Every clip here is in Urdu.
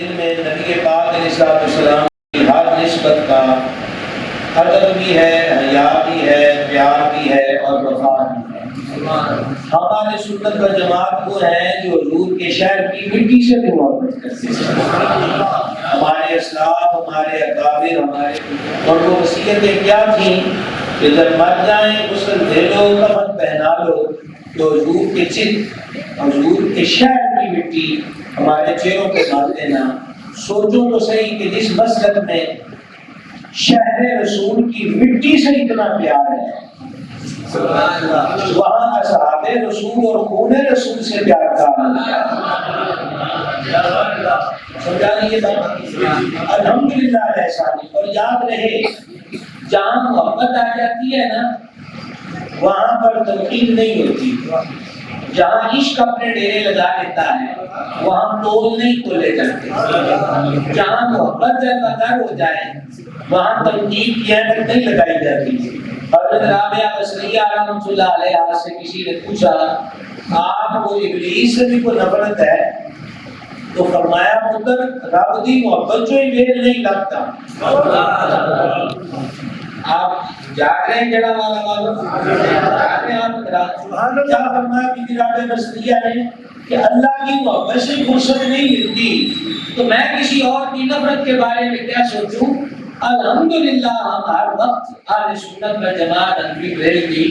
دل میں نبی پاک علیہ السلام کی ہر نسبت کا ادب بھی ہے، حیا بھی ہے، پیار بھی ہے اور وفا بھی ہے۔ ہمارے سنت و جماعت وہ ہیں جو حضور کے شہر کی مٹی سے بھی محبت کرتے ہیں۔ ہمارے اسلاف، ہمارے اکابر، اور وہ وصیتیں کیا تھیں کہ جب مر جائیں غسل دے لو، کفن پہنا لو، تو حضور کے چت، حضور کے شہر کی مٹی ہمارے چہروں پہ ڈال دینا۔ سوچو تو صحیح کہ جس مسجد میں شہر رسول کی مٹی سے اتنا پیار ہے، وہاں اصحاب رسول اور خون رسول سے پیار کا سمجھا نہیں یہ بات؟ الحمدللہ ایسا نہیں۔ اور یاد رہے، جہاں محبت آ جاتی ہے نا، وہاں پر تنقید نہیں ہوتی۔ جہاں عشق اپنے ڈیرے لگا لیتا ہے، وہاں ٹول نہیں کھولے جاتے۔ جہاں محبت جب ادا ہو جائے، وہاں تنقید کی اہمیت نہیں لگائی جاتی۔ حضرت رابعہ بصریہ رحمۃ اللہ علیہا سے کسی نے پوچھا، آپ کو ابلیس سے بھی کوئی نفرت ہے؟ تو فرمایا، پتر رب دی محبت جو ہی میل نہیں لگتا۔ آپ جاگ رہے ہیں جڑا والا کیا فرمایا بی بی رابعہ بصریہ نے کہ اللہ کی محبت سے فرصت نہیں ملتی تو میں کسی اور کی نفرت کے بارے میں کیا سوچوں۔ الحمدللہ ہم ہر وقت اہل سنت و جماعت انبی کی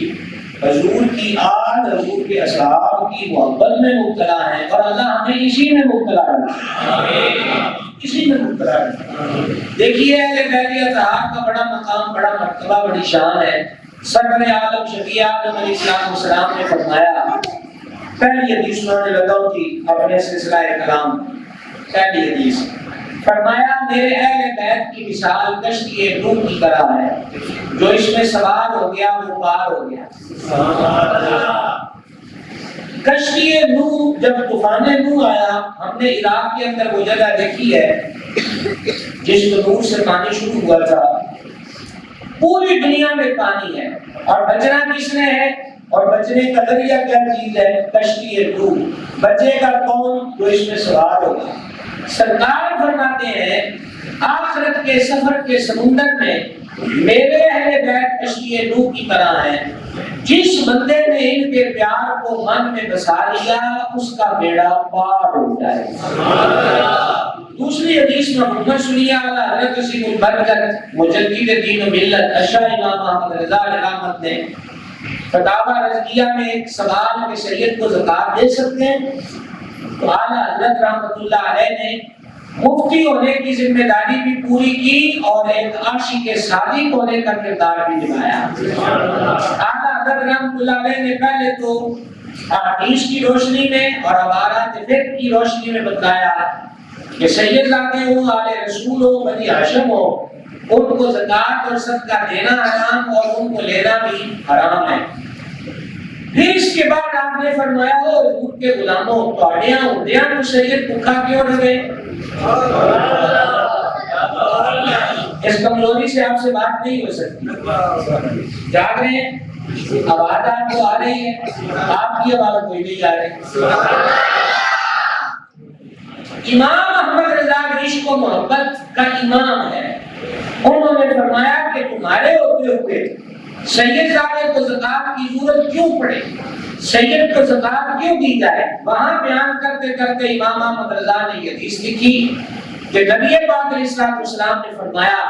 حضور کی آل، حضور کے اصحاب کی محبت میں مبتلا ہیں، اور اللہ ہمیں اسی میں مبتلا ہے، اسی میں مبتلا ہے۔ دیکھیے اہل بیت اطہار کا بڑا مقام، بڑا مرتبہ، بڑی شان ہے۔ سرور عالم شفیع آدم علیہ السلام نے فرمایا، پہلی حدیث سنانے لگا ہوں تھی اپنے سلسلہ کلام، پہلی حدیث فرمایا، میرے اہل بیت کی مثال کشتی نوح کی طرح ہے، جو اس میں سوار ہو گیا وہ پار ہو گیا۔ کشتی نوح، جب طوفان نوح آیا، ہم نے عراق کے اندر وہ جگہ دیکھی ہے جس نور سے پانی شروع ہوا تھا، پوری دنیا میں پانی ہے، اور بچنا کس نے ہے، اور بچنے کا ذریعہ کیا چیز ہے؟ کشتی نوح۔ بچے کا کون؟ جو اس میں سوار ہوگا۔ سرکار فرماتے ہیں، آخرت کے سفر کے سمندر میں میرے اہل بیت کشتی نوح کی طرح ہیں، جس بندے نے ان کے پیار کو من میں بسا لیا اس کا بیڑا پار ہو جائے۔ دوسری حدیث میں محمد صلی اللہ علیہ حضرت وسیم البرکت مجدد دین و ملت اشاہ امام احمد رضا علامت نے فتاوی رضویہ میں ایک سوال کہ سید کو زکات دے سکتے ہیں؟ تو اعلیٰ حضرت رحمۃ اللہ علیہ نے مفتی ہونے کی ذمہ داری بھی پوری کی اور ایک عاشق صادق ہونے کا کردار بھی نبھایا۔ اعلیٰ حضرت رحمۃ اللہ علیہ نے پہلے تو احادیث کی روشنی میں اور عبارات فقہ کی روشنی میں بتایا کہ سید ذاتیں ہوں، آل رسول ہو، بنی ہاشم ہو، ان کو زکات اور صدقہ دینا حرام اور ان کو لینا بھی حرام ہے۔ پھر اس کے بعد آپ نے فرمایا، ہو حضور کے غلاموں، توڑیاں ہوندیاں تو سید بھوکا کیوں رہے؟ اس کمزوری سے آپ سے بات نہیں ہو سکتی۔ جاگ رہے ہیں؟ آواز آپ کو آ رہی ہے؟ آپ کی آواز کوئی نہیں آ رہی۔ امام احمد رضا عشق و محبت کا امام ہے، انہوں نے فرمایا کہ تمہارے ہوتے ہوئے سید زادے کو زکات کی ضرورت کیوں پڑے، سید کو زکات کیوں دی جائے؟ وہاں بیان کرتے کرتے امام احمد رضا نے یہ حدیث لکھی کہ نبی پاک علیہ السلام نے فرمایا،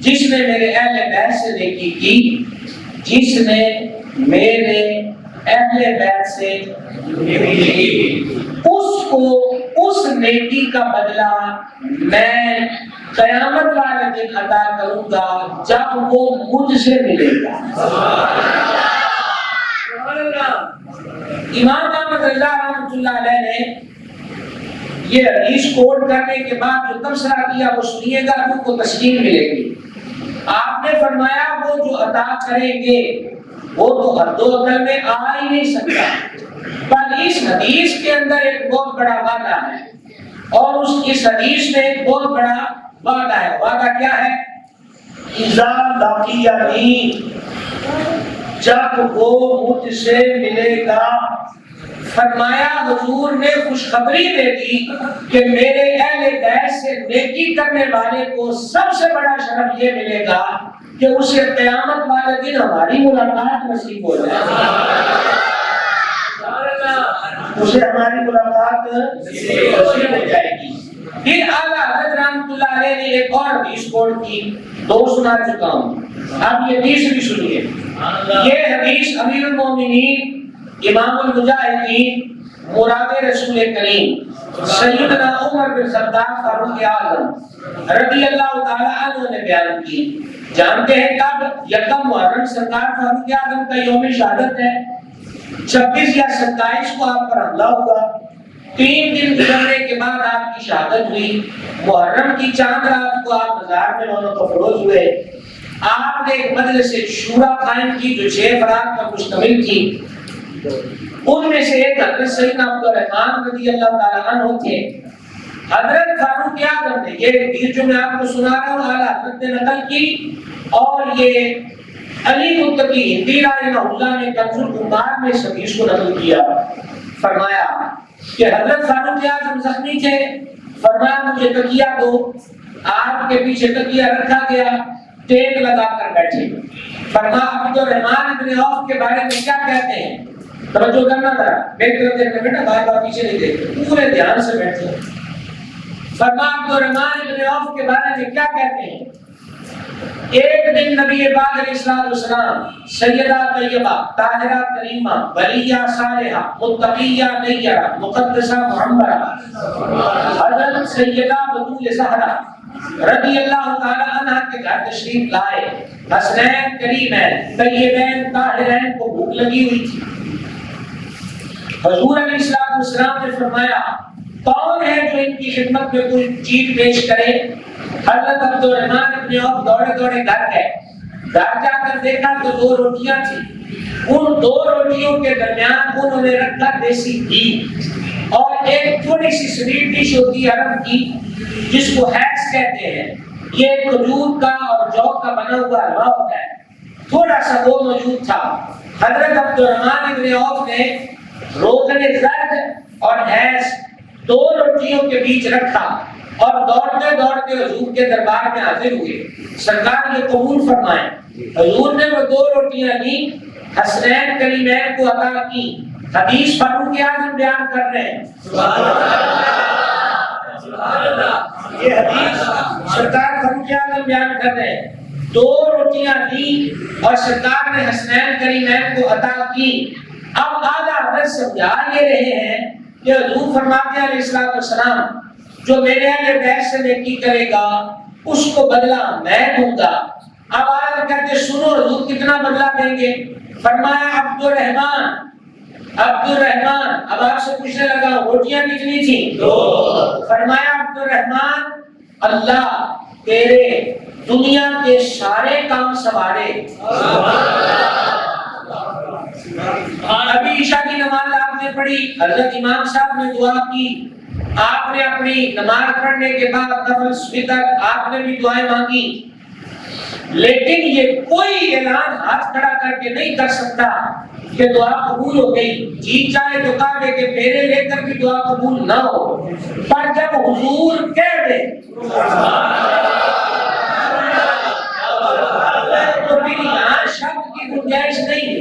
جس نے میرے اہل بیت سے نیکی کی، جس نے میرے اہل بیت سے نیکی کی، اس کو اس نیکی کا بدلہ میں قیامت والے دن عطا کروں گا جب وہ مجھ سے ملے گا۔ امام احمد رضا رحمۃ اللہ علیہ نے یہ حدیث کوٹ کرنے کے بعد جو تبصرہ کیا وہ سنیے گا، تو کو تسکین ملے گی۔ آپ نے فرمایا، وہ جو عطا کریں گے وہ تو حد و عقل میں آ ہی نہیں سکتا، پر اس حدیث کے اندر ایک بہت بڑا وعدہ ہے، اور اس حدیث میں ایک بہت بڑا وعدہ ہے۔ وعدہ کیا ہے؟ اذا لقیانی، جب وہ مجھ سے ملے گا۔ فرمایا حضور نے خوشخبری دے دی کہ میرے اہل بیت نیکی کرنے والے کو سب سے بڑا شرف یہ ملے گا کہ اسے قیامت والے دن ہماری ملاقات نصیب ہو جائے، اسے ہماری ملاقات نصیب ہو جائے گی۔ پھر اعلیٰ حضرت رحمۃ اللہ علیہ نے ایک اور حدیث کوٹ کی، دو سنا چکا ہوں، اب یہ تیسری سنیے۔ یہ حدیث امیر المومنین امام المجاہدین مراد رسول کریم سیدنا عمر بن خطاب فاروق اعظم رضی اللہ تعالی عنہ نے بیان کی۔ جانتے ہیں کب؟ یکم محرم سرکار فاروق اعظم کا یوم شہادت ہے، 26 یا 27 کو آپ پر حملہ ہوا، 3 دن گزرنے کے بعد آپ کی شہادت ہوئی۔ محرم کی چاند رات کو آپ مزار میں رونق افروز ہوئے۔ آپ نے ایک مجلس شورا قائم کی جو 6 افراد پر مشتمل تھی، ان میں سے ایک حضرت سیدنا عبد الرحمن رضی اللہ تعالیٰ عنہ تھے۔ حضرت فاروق اعظم نے یہ حدیث جو میں آپ کو سنا رہا ہوں اعلیٰ حضرت نے نقل کی، اور یہ علی متقی ہندی رحمہ اللہ نے کنز العمال میں اس حدیث کو نقل کیا۔ فرمایا کہ حضرت فاروق اعظم زخمی تھے، فرمایا مجھے تکیہ دو۔ آپ کے پیچھے تکیہ رکھا گیا، ٹیک لگا کر بیٹھے۔ فرمایا عبد الرحمن بن عوف کے بارے میں کیا کہتے ہیں؟ توجہ کرنا ذرا، میری طرف دیکھنا بیٹا، بار بار پیچھے نہیں دیکھتے، پورے دھیان سے بیٹھے۔ فرمایا عبد الرحمن بن عوف کے بارے میں کیا کہتے ہیں؟ ایک دن نبی پاک علیہ الصلوۃ والسلام سیدہ طیبہ طاہرہ کریمہ ولیہ صالحہ متقیہ نیرہ مقدسہ معمرہ حضرت سیدہ بطول زہرا رضی اللہ تعالی عنہ کے گھر تشریف لائے۔ حسنین کریمین طیبین طاہرین کو بھوک لگی ہوئی تھی۔ حضور علیہ السلام نے فرمایا کون ہے جو ان کی خدمت میں کوئی چیز پیش کرے؟ حضرت عبد الرحمن بن عوف دوڑے دوڑے گھر گئے، گھر جا کر دیکھا تو 2 روٹیاں تھیں، ان 2 روٹیوں کے درمیان انہوں نے رکھا دیسی گھی اور ایک تھوڑی سی سویٹ ڈش ہوتی ہے عرب کی جس کو ہیکس کہتے ہیں، یہ کھجور کا اور جو کا بنا ہوا حلوہ ہوتا ہے، تھوڑا سا وہ موجود تھا۔ حضرت عبد الرحمن بن عوف نے روغن زرد اور حیض 2 روٹیوں کے بیچ رکھا اور دوڑتے دوڑتے حضور کے دربار میں حاضر ہوئے۔ سرکار یہ قبول فرمائیں، حضور نے وہ 2 روٹیاں لی، حسنین کریمین کو عطا کی۔ حدیث فاروق اعظم بیان کر رہے ہیں، سبحان اللہ، یہ حدیث سرکار فاروق اعظم بیان کر رہے ہیں۔ 2 روٹیاں لی اور سرکار نے حسنین کریمین کو عطا کی۔ اب اعلیٰ حضرت سمجھا یہ رہے ہیں کہ حضور فرماتے ہیں علیہ الصلوۃ والسلام جو میرے اہل بیت سے نیکی کرے گا اس کو بدلہ میں دوں گا۔ اب آج کہتے سنو حضور کتنا بدلہ دیں گے؟ فرمایا عبد الرحمن اب آپ سے پوچھنے لگا روٹیاں کتنی تھیں؟ 2۔ فرمایا عبد الرحمن اللہ تیرے دنیا کے سارے کام سنوارے۔ ابھی عشاء کی نماز آپ نے پڑھی، حضرت امام صاحب نے دعا کی، آپ نے اپنی نماز پڑھنے کے بعد نفل وتر آپ نے بھی دعائیں مانگی، لیکن یہ کوئی اعلان ہاتھ کھڑا کر کے نہیں کر سکتا کہ دعا قبول ہو گئی۔ جی چاہے تو کعبے کے پھیرے لے کر بھی دعا قبول نہ ہو، پر جب حضور کہہ دے تو پھر یہاں شک کی گنجائش نہیں ہے،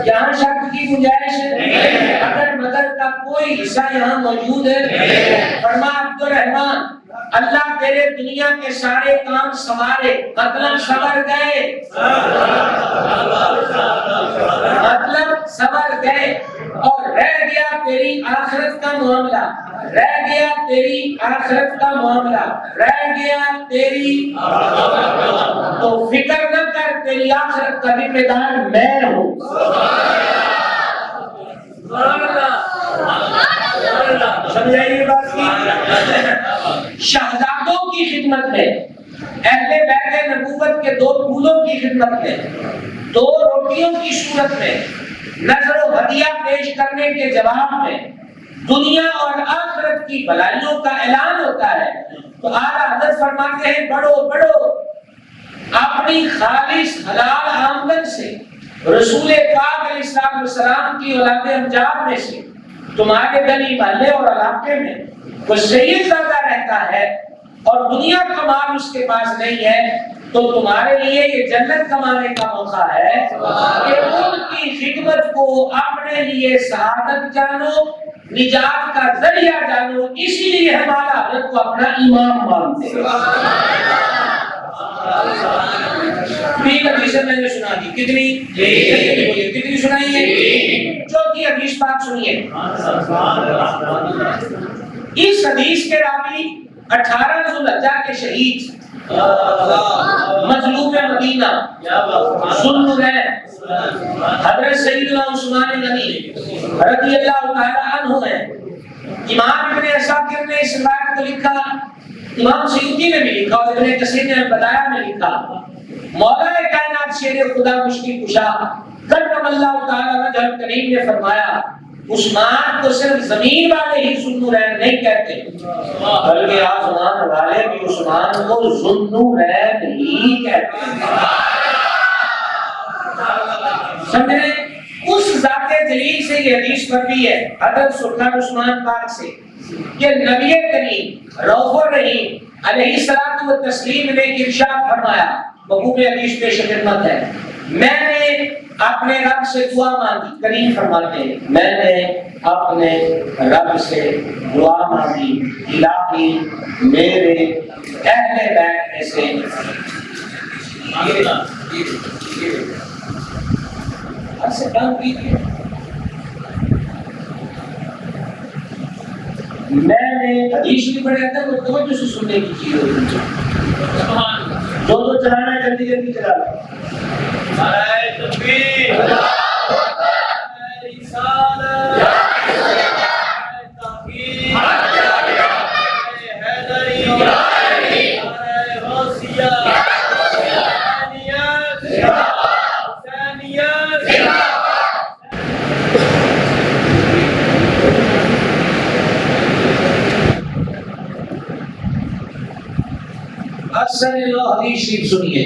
یہاں شک کی گنجائش ہے، اگر مگر کا کوئی حصہ یہاں موجود ہے۔ فرمایا عبد الرحمن اللہ تیرے دنیا کے سارے کام سنوارے، مطلب سنور گئے اور رہ گیا تیری آخرت کا معاملہ، رہ گیا تیری آخرت کا معاملہ، رہ گیا تیری، تو فکر نہ کر، تیری آخرت کا ذمہ دار میں ہوں۔ سمجھائیے بات کی؟ شہزادوں کی خدمت میں، اہل بیت نبوت کے 2 پھولوں کی خدمت میں، 2 روٹیوں کی صورت میں نظر و ہدیہ پیش کرنے کے جواب میں دنیا اور آخرت کی بھلائیوں کا اعلان ہوتا ہے تو اعلیٰ حضرت فرماتے ہیں بڑھو اپنی خالص حلال آمدن سے رسول پاک علیہ السلام کی اولاد امجاد میں سے تمہارے گلی محلے اور علاقے میں کوئی سید زادہ رہتا ہے اور دنیا کا مال اس کے پاس نہیں ہے، تو تمہارے لیے یہ جنت کمانے کا موقع ہے کہ ان کی خدمت کو اپنے لیے سعادت جانو، نجات کا ذریعہ جانو۔ اسی لیے ہمارا حضرت کو اپنا امام مانتے ہیں۔ تین حدیثیں میں نے سنا دی، کتنی سنائی ہے؟ چوتھی حدیث پاک سنیے۔ اس حدیث کے راوی 18 ذوالحجہ کے شہید مظلوم مدینہ ذوالنورین حضرت سیدنا عثمان غنی رضی اللہ تعالی عنہ ہیں۔ امام ابن عساکر نے اس روایت کو لکھا، امام سیوطی نے بھی لکھا اور ابن کثیر نے بتایا میں لکھا، مولا کائنات شیر خدا مشکل کشا کرم اللہ تعالی وجہ کریم نے فرمایا عثمان کو صرف زمین والے ہی ذوالنورین نہیں کہتے بلکہ آسمان والے بھی عثمان کو ذوالنورین ہی کہتے ہیں۔ سمجھے؟ اس ذات جلیل سے یہ حدیث مروی ہے حضرت سلطان عثمان پاک سے کہ نبی کریم رؤوف الرحیم علیہ الصلوۃ والتسلیم نے ارشاد فرمایا، مقبول حدیث پیش خدمت ہے، میں نے اپنے رب سے دعا مانگی، کریم فرماتے ہیں میں نے اپنے رب سے دعا مانگی الہی میرے اہل بیت میں سے ایسے کام کیجیے، میں نے حدیث بھی پڑھا تھا تو توجہ سے سننے کی چیز ہوتی ہے، جو چلانا ہے جلدی جلدی چلا لو۔ نعرہ تکبیر، حدیث شریف سنیے۔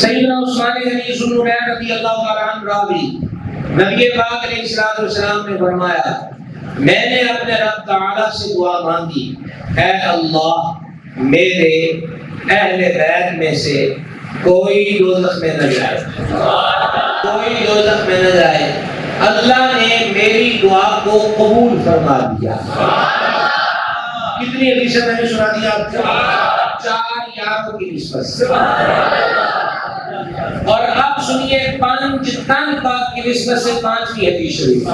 سیدنا عثمان غنی ذوالنورین رضی اللہ تعالیٰ عنہ راوی نبی پاک علیہ الصلوۃ والسلام نے فرمایا میں نے اپنے رب تعالیٰ سے دعا مانگی، اے اللہ میرے اہل بیت میں سے کوئی دوزخ میں نہ جائے، کوئی دوزخ میں نہ جائے۔ اللہ نے میری دعا کو قبول فرما دیا۔ کتنی حدیثیں میں نے سنا دیا آپ کو؟ 4 یاروں کی نسبت، اور اب سنیے 5 تن پاک کی نسبت سے 5ویں حدیث شریف۔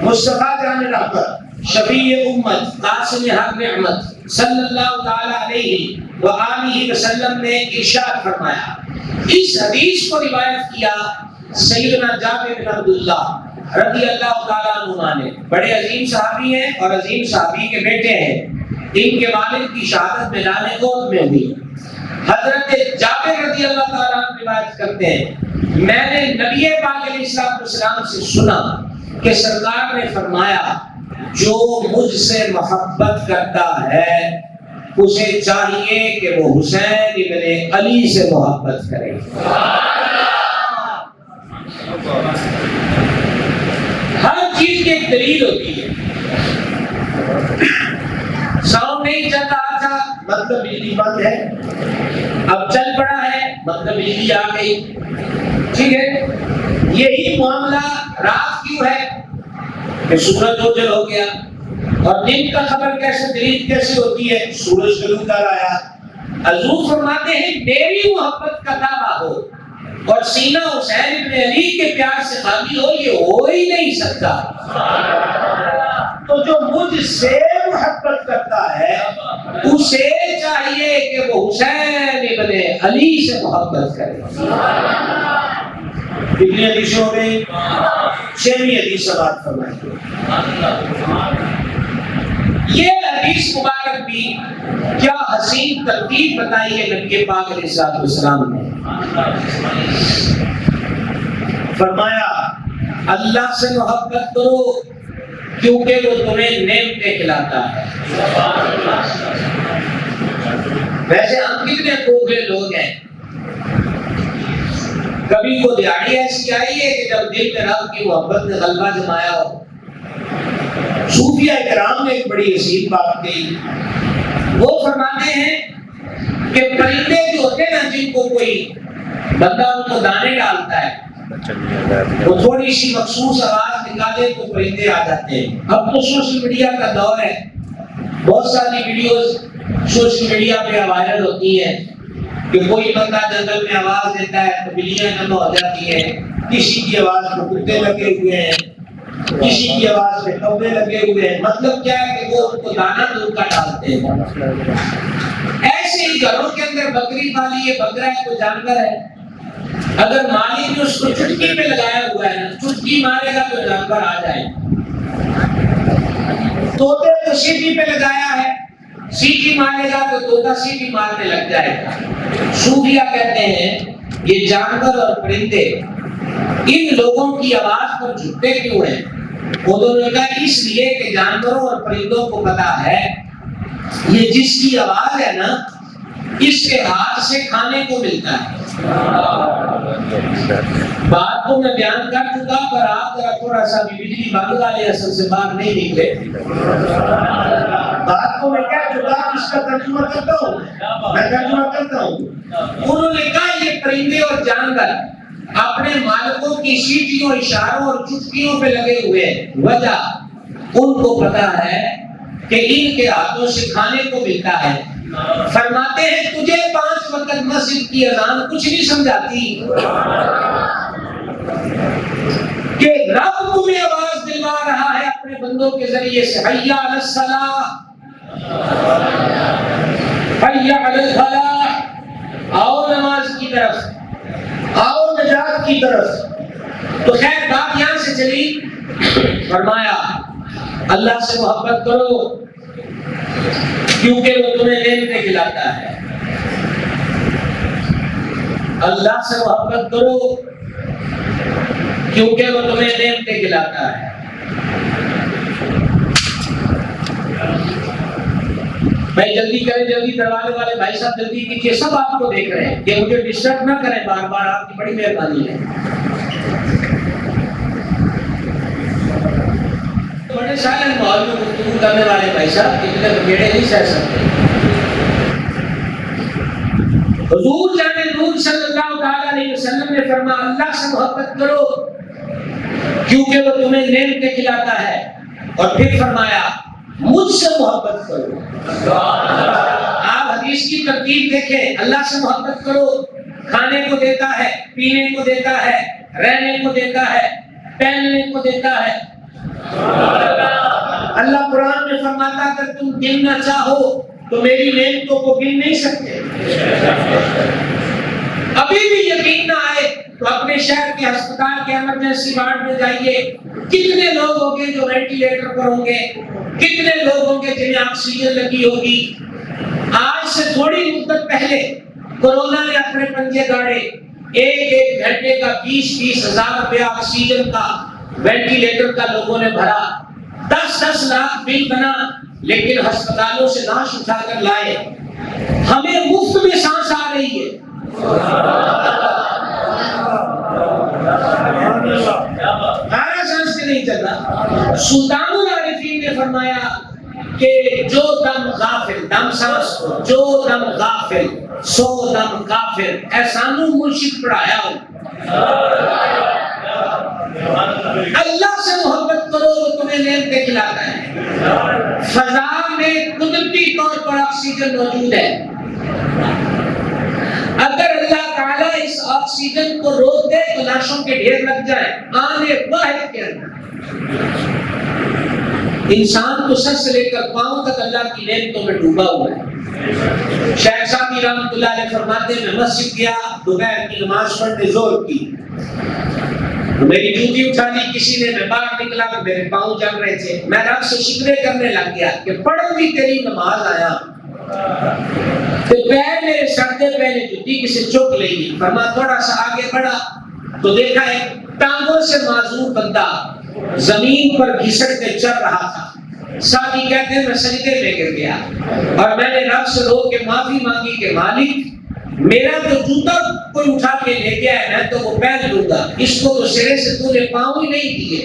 مصطفیٰ جان رحمت شفیع امت قاسم حق نعمت صلی اللہ تعالی علیہ وآلہ وسلم نے ارشاد فرمایا، اس حدیث کو روایت کیا سیدنا جابر بن عبداللہ رضی اللہ تعالیٰ عنہ نے، بڑے عظیم صحابی ہیں اور عظیم صحابی کے بیٹے ہیں، ان کے والد کی شہادت میدان احد میں ہوئی۔ حضرت جابر رضی اللہ تعالیٰ عنہ روایت کرتے ہیں میں نے نبی پاک علیہ السلام سے سنا کہ سرکار نے فرمایا جو مجھ سے محبت کرتا ہے اسے چاہیے کہ وہ حسین ابن علی سے محبت کرے۔ ہر چیز کی ایک دلیل ہوتی ہے۔ ساؤنڈ نہیں چل رہا تھا مطلب بجلی بند ہے، اب چل پڑا ہے مطلب بجلی آ گئی، ٹھیک ہے۔ یہی معاملہ رات کیوں ہے کہ سورج اوجل ہو گیا، اور دن کا خبر کیسے دلیل کیسے ہوتی ہے؟ سورج غروب کر آیا۔ حضور فرماتے ہیں میری محبت کا دعویٰ ہو اور سینہ حسین ابن علی کے پیار سے خالی ہو، یہ ہو ہی نہیں سکتا۔ تو جو مجھ سے محبت کرتا ہے اسے چاہیے کہ وہ حسین ابن علی سے محبت کرے۔ کتنی حدیث ہو گئی؟ 6ویں حدیث سے بات فرمائیں۔ یہ حدیث مبارک بھی کیا حسین ترتیب بتائی ہے نبی پاک علیہ الصلوۃ والسلام نے۔ فرمایا اللہ سے محبت کرو کیونکہ وہ تمہیں نعمتیں کھلاتا ہے۔ ویسے ہم کتنے کوکھلے لوگ ہیں، کبھی کو دیہڑی ایسی آئی ہے کہ جب دل میں رب کی محبت نے غلبہ جمایا ہو؟ صوفیہ کرام نے ایک بڑی عظیم بات کہی، وہ فرماتے ہیں کہ پرندے جو ہوتے ہیں نا، جن کو کوئی بندہ ان کو دانے ڈالتا ہے، وہ تھوڑی سی مخصوص آواز نکالے تو پرندے آ جاتے ہیں۔ اب تو سوشل میڈیا کا دور ہے، بہت ساری ویڈیوز سوشل میڈیا پہ وائرل ہوتی ہیں کہ کوئی بندہ جنگل میں آواز دیتا ہے تو بلیاں جمع ہو جاتی ہیں، کسی کی آواز پہ کتے لگے ہوئے ہیں، کسی کی آواز پہ کوے لگے ہوئے ہیں۔ مطلب کیا ہے کہ وہ ان کو دانا دور کا ڈالتے ہیں۔ ایسے ہی گھروں کے اندر بکری پالی ہے، بکرا ہے تو جانور ہے، اگر مالک نے اس کو چٹکی پہ لگایا ہوا ہے، چٹکی مارے گا تو جانور آ جائے۔ طوطے کو سیٹی پہ لگایا ہے، سیٹی مارے گا تو طوطا سیٹی مارنے لگ جائے گا۔ صوفیہ کہتے ہیں یہ جانور اور پرندے ان لوگوں کی آواز پر جھکتے کیوں ہیں؟ انہوں نے کہا اس لیے کہ جانوروں اور پرندوں کو پتا ہے یہ جس کی آواز ہے نا، اس کے ہاتھ سے کھانے کو ملتا ہے۔ بات کو میں بیان کر چکا، پر آپ ذرا تھوڑا سا بھی بجلی بند والے اصل سے باہر نہیں نکلے۔ بات کو میں کہہ چکا، اس کا ترجمہ کرتا ہوں، میں ترجمہ کرتا ہوں۔ انہوں نے کہا یہ پرندے اور جانور اپنے مالکوں کی سیٹیوں، اشاروں اور چٹکیوں پہ لگے ہوئے ہیں، وجہ ان کو پتا ہے کہ ان کے ہاتھوں سے کھانے کو ملتا ہے۔ فرماتے ہیں تجھے 5 وقت مسجد کی اذان کچھ نہیں سمجھاتی کہ رب تمہیں آواز دلوا رہا ہے اپنے بندوں کے ذریعے سے، حی علی الصلاۃ، حی علی الفلاح، آؤ نماز کی طرف، آؤ نجات کی طرف۔ تو خیر بات یہاں سے چلی، فرمایا اللہ سے محبت کرو کیونکہ وہ تمہیں نعمتیں کھلاتا ہے، اللہ سے محبت کرو کیونکہ وہ تمہیں نعمتیں کھلاتا ہے۔ بھائی جلدی کریں، جلدی دروازے والے بھائی صاحب جلدی کیجیے، سب آپ کو دیکھ رہے ہیں کہ مجھے ڈسٹرب نہ کریں بار بار، آپ کی بڑی مہربانی ہے۔ بڑے سائلنٹ ماحول میں گفتگو کرنے والے بھائی صاحب اتنے بگیڑے نہیں سہ سکتے۔ حضور جان نور صلی اللہ تعالی علیہ وسلم نے فرمایا اللہ سے محبت کرو کیونکہ وہ تمہیں نعمتیں کھلاتا ہے، اور پھر فرمایا مجھ سے محبت کرو۔ آپ حدیث کی ترتیب دیکھیں، اللہ سے محبت کرو، کھانے کو دیتا ہے، پینے کو دیتا ہے، رہنے کو دیتا ہے، پہننے کو دیتا ہے۔ اللہ قرآن میں فرماتا اگر تم گننا چاہو تو میری نعمتوں کو گن نہیں سکتے۔ ابھی بھی یقین نہ آئے تو اپنے شہر کے ہسپتال کے ایمرجنسی وارڈ میں جائیے، کتنے لوگ ہوں گے جو وینٹیلیٹر پر ہوں گے، کتنے لوگ ہوں گے جنہیں آکسیجن لگی ہوگی۔ آج سے تھوڑی مدت پہلے کورونا نے اپنے پنجے گاڑے، ایک گھنٹے کا 20-20 ہزار روپیہ آکسیجن کا، وینٹیلیٹر کا لوگوں نے بھرا، 10-10 لاکھ بل بنا، لیکن ہسپتالوں سے لاش اٹھا کر لائے۔ ہمیں مفت میں سانس آ رہی ہے۔ ہمارا سانس کے نہیں چل رہا۔ سلطان العارفین نے فرمایا کہ جو دم غافل، دم سانس کو، جو دم غافل سو دم کافر، احسانو مرشد پڑھایا ہو۔ اللہ سے محبت کرو وہ تمہیں نعمتیں کھلاتا ہے۔ فضا میں قدرتی طور پر آکسیجن موجود ہے، اگر اللہ تعالیٰ اس آکسیجن کو روک دے تو لاشوں کے ڈھیر لگ جائے آنے واحد کے اندر۔ انسان تو سر سے لے کر پاؤں تک اللہ کی نعمتوں میں ڈوبا ہوا ہے۔ شیخ صاحب رحمۃ اللہ علیہ فرماتے ہیں میں مسجد گیا دوپہر کی نماز پڑھنے زور کی، میری جوتی اٹھا لی کسی نے، میں باہر نکلا تو میرے پاؤں جل رہے تھے، میں رب سے شکوے کرنے لگ گیا کہ پڑھ بھی تیری نماز آیا تو پیر میرے سڑتے پہلے جوتی کسی چوک لے گی۔ فرما تھوڑا سا آگے بڑھا تو دیکھا ایک ٹانگوں سے معذور بندہ زمین پر گھسٹ کے چل رہا تھا۔ ساتھی کہتے ہیں میں سجدے میں گر گیا اور میں نے رب سے رو کے معافی مانگی کہ مالک میرا تو جوتا کوئی اٹھا کے لے گیا ہے میں تو وہ پہن لوں گا، اس کو تو سرے سے تو نے پاؤں ہی نہیں دیے،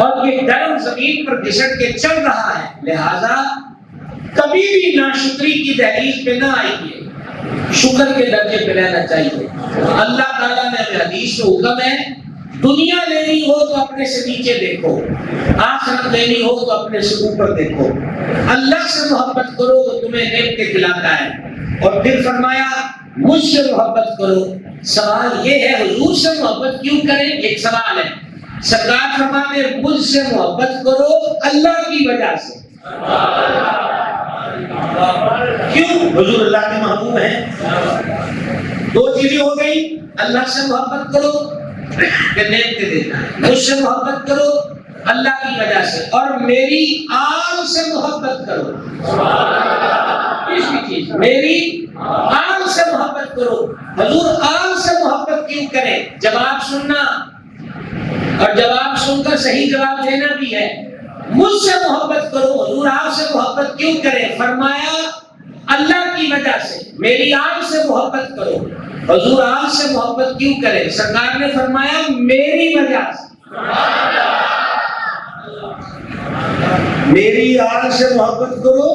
اور یہ گرم زمین پر گھسٹ کے چل رہا ہے، لہذا کبھی بھی ناشکری کی دہلیز پہ نہ آئیے، شکر کے درجے پہ رہنا چاہیے۔ اللہ تعالیٰ نے ہمیں حدیث میں حکم ہے، دنیا لینی ہو تو اپنے سے نیچے دیکھو، آخرت لینی ہو تو اپنے سے اوپر دیکھو۔ اللہ سے محبت کرو تو تمہیں نیک کے کھلاتا ہے، اور پھر فرمایا مجھ سے محبت کرو۔ سوال یہ ہے حضور سے محبت کیوں کریں؟ ایک سوال ہے۔ سرکار فرماتے ہیں مجھ سے محبت کرو اللہ کی وجہ سے۔ کیوں؟ حضور اللہ کے محبوب ہیں۔ دو چیزیں ہو گئی، اللہ سے محبت کرو کہ نیک کے دیتا ہے، مجھ سے محبت کرو اللہ کی وجہ سے، اور میری آل سے محبت کرو۔ میری آل سے محبت کرو۔ حضور آل سے محبت کیوں کریں؟ جواب سننا اور جواب سن کر صحیح جواب دینا بھی ہے۔ مجھ سے محبت کرو، حضور آپ سے محبت کیوں کریں؟ فرمایا اللہ کی وجہ سے۔ میری آل سے محبت کرو، حضور آل سے محبت کیوں کریں؟ سرکار نے فرمایا میری وجہ سے۔ میری آل سے محبت کرو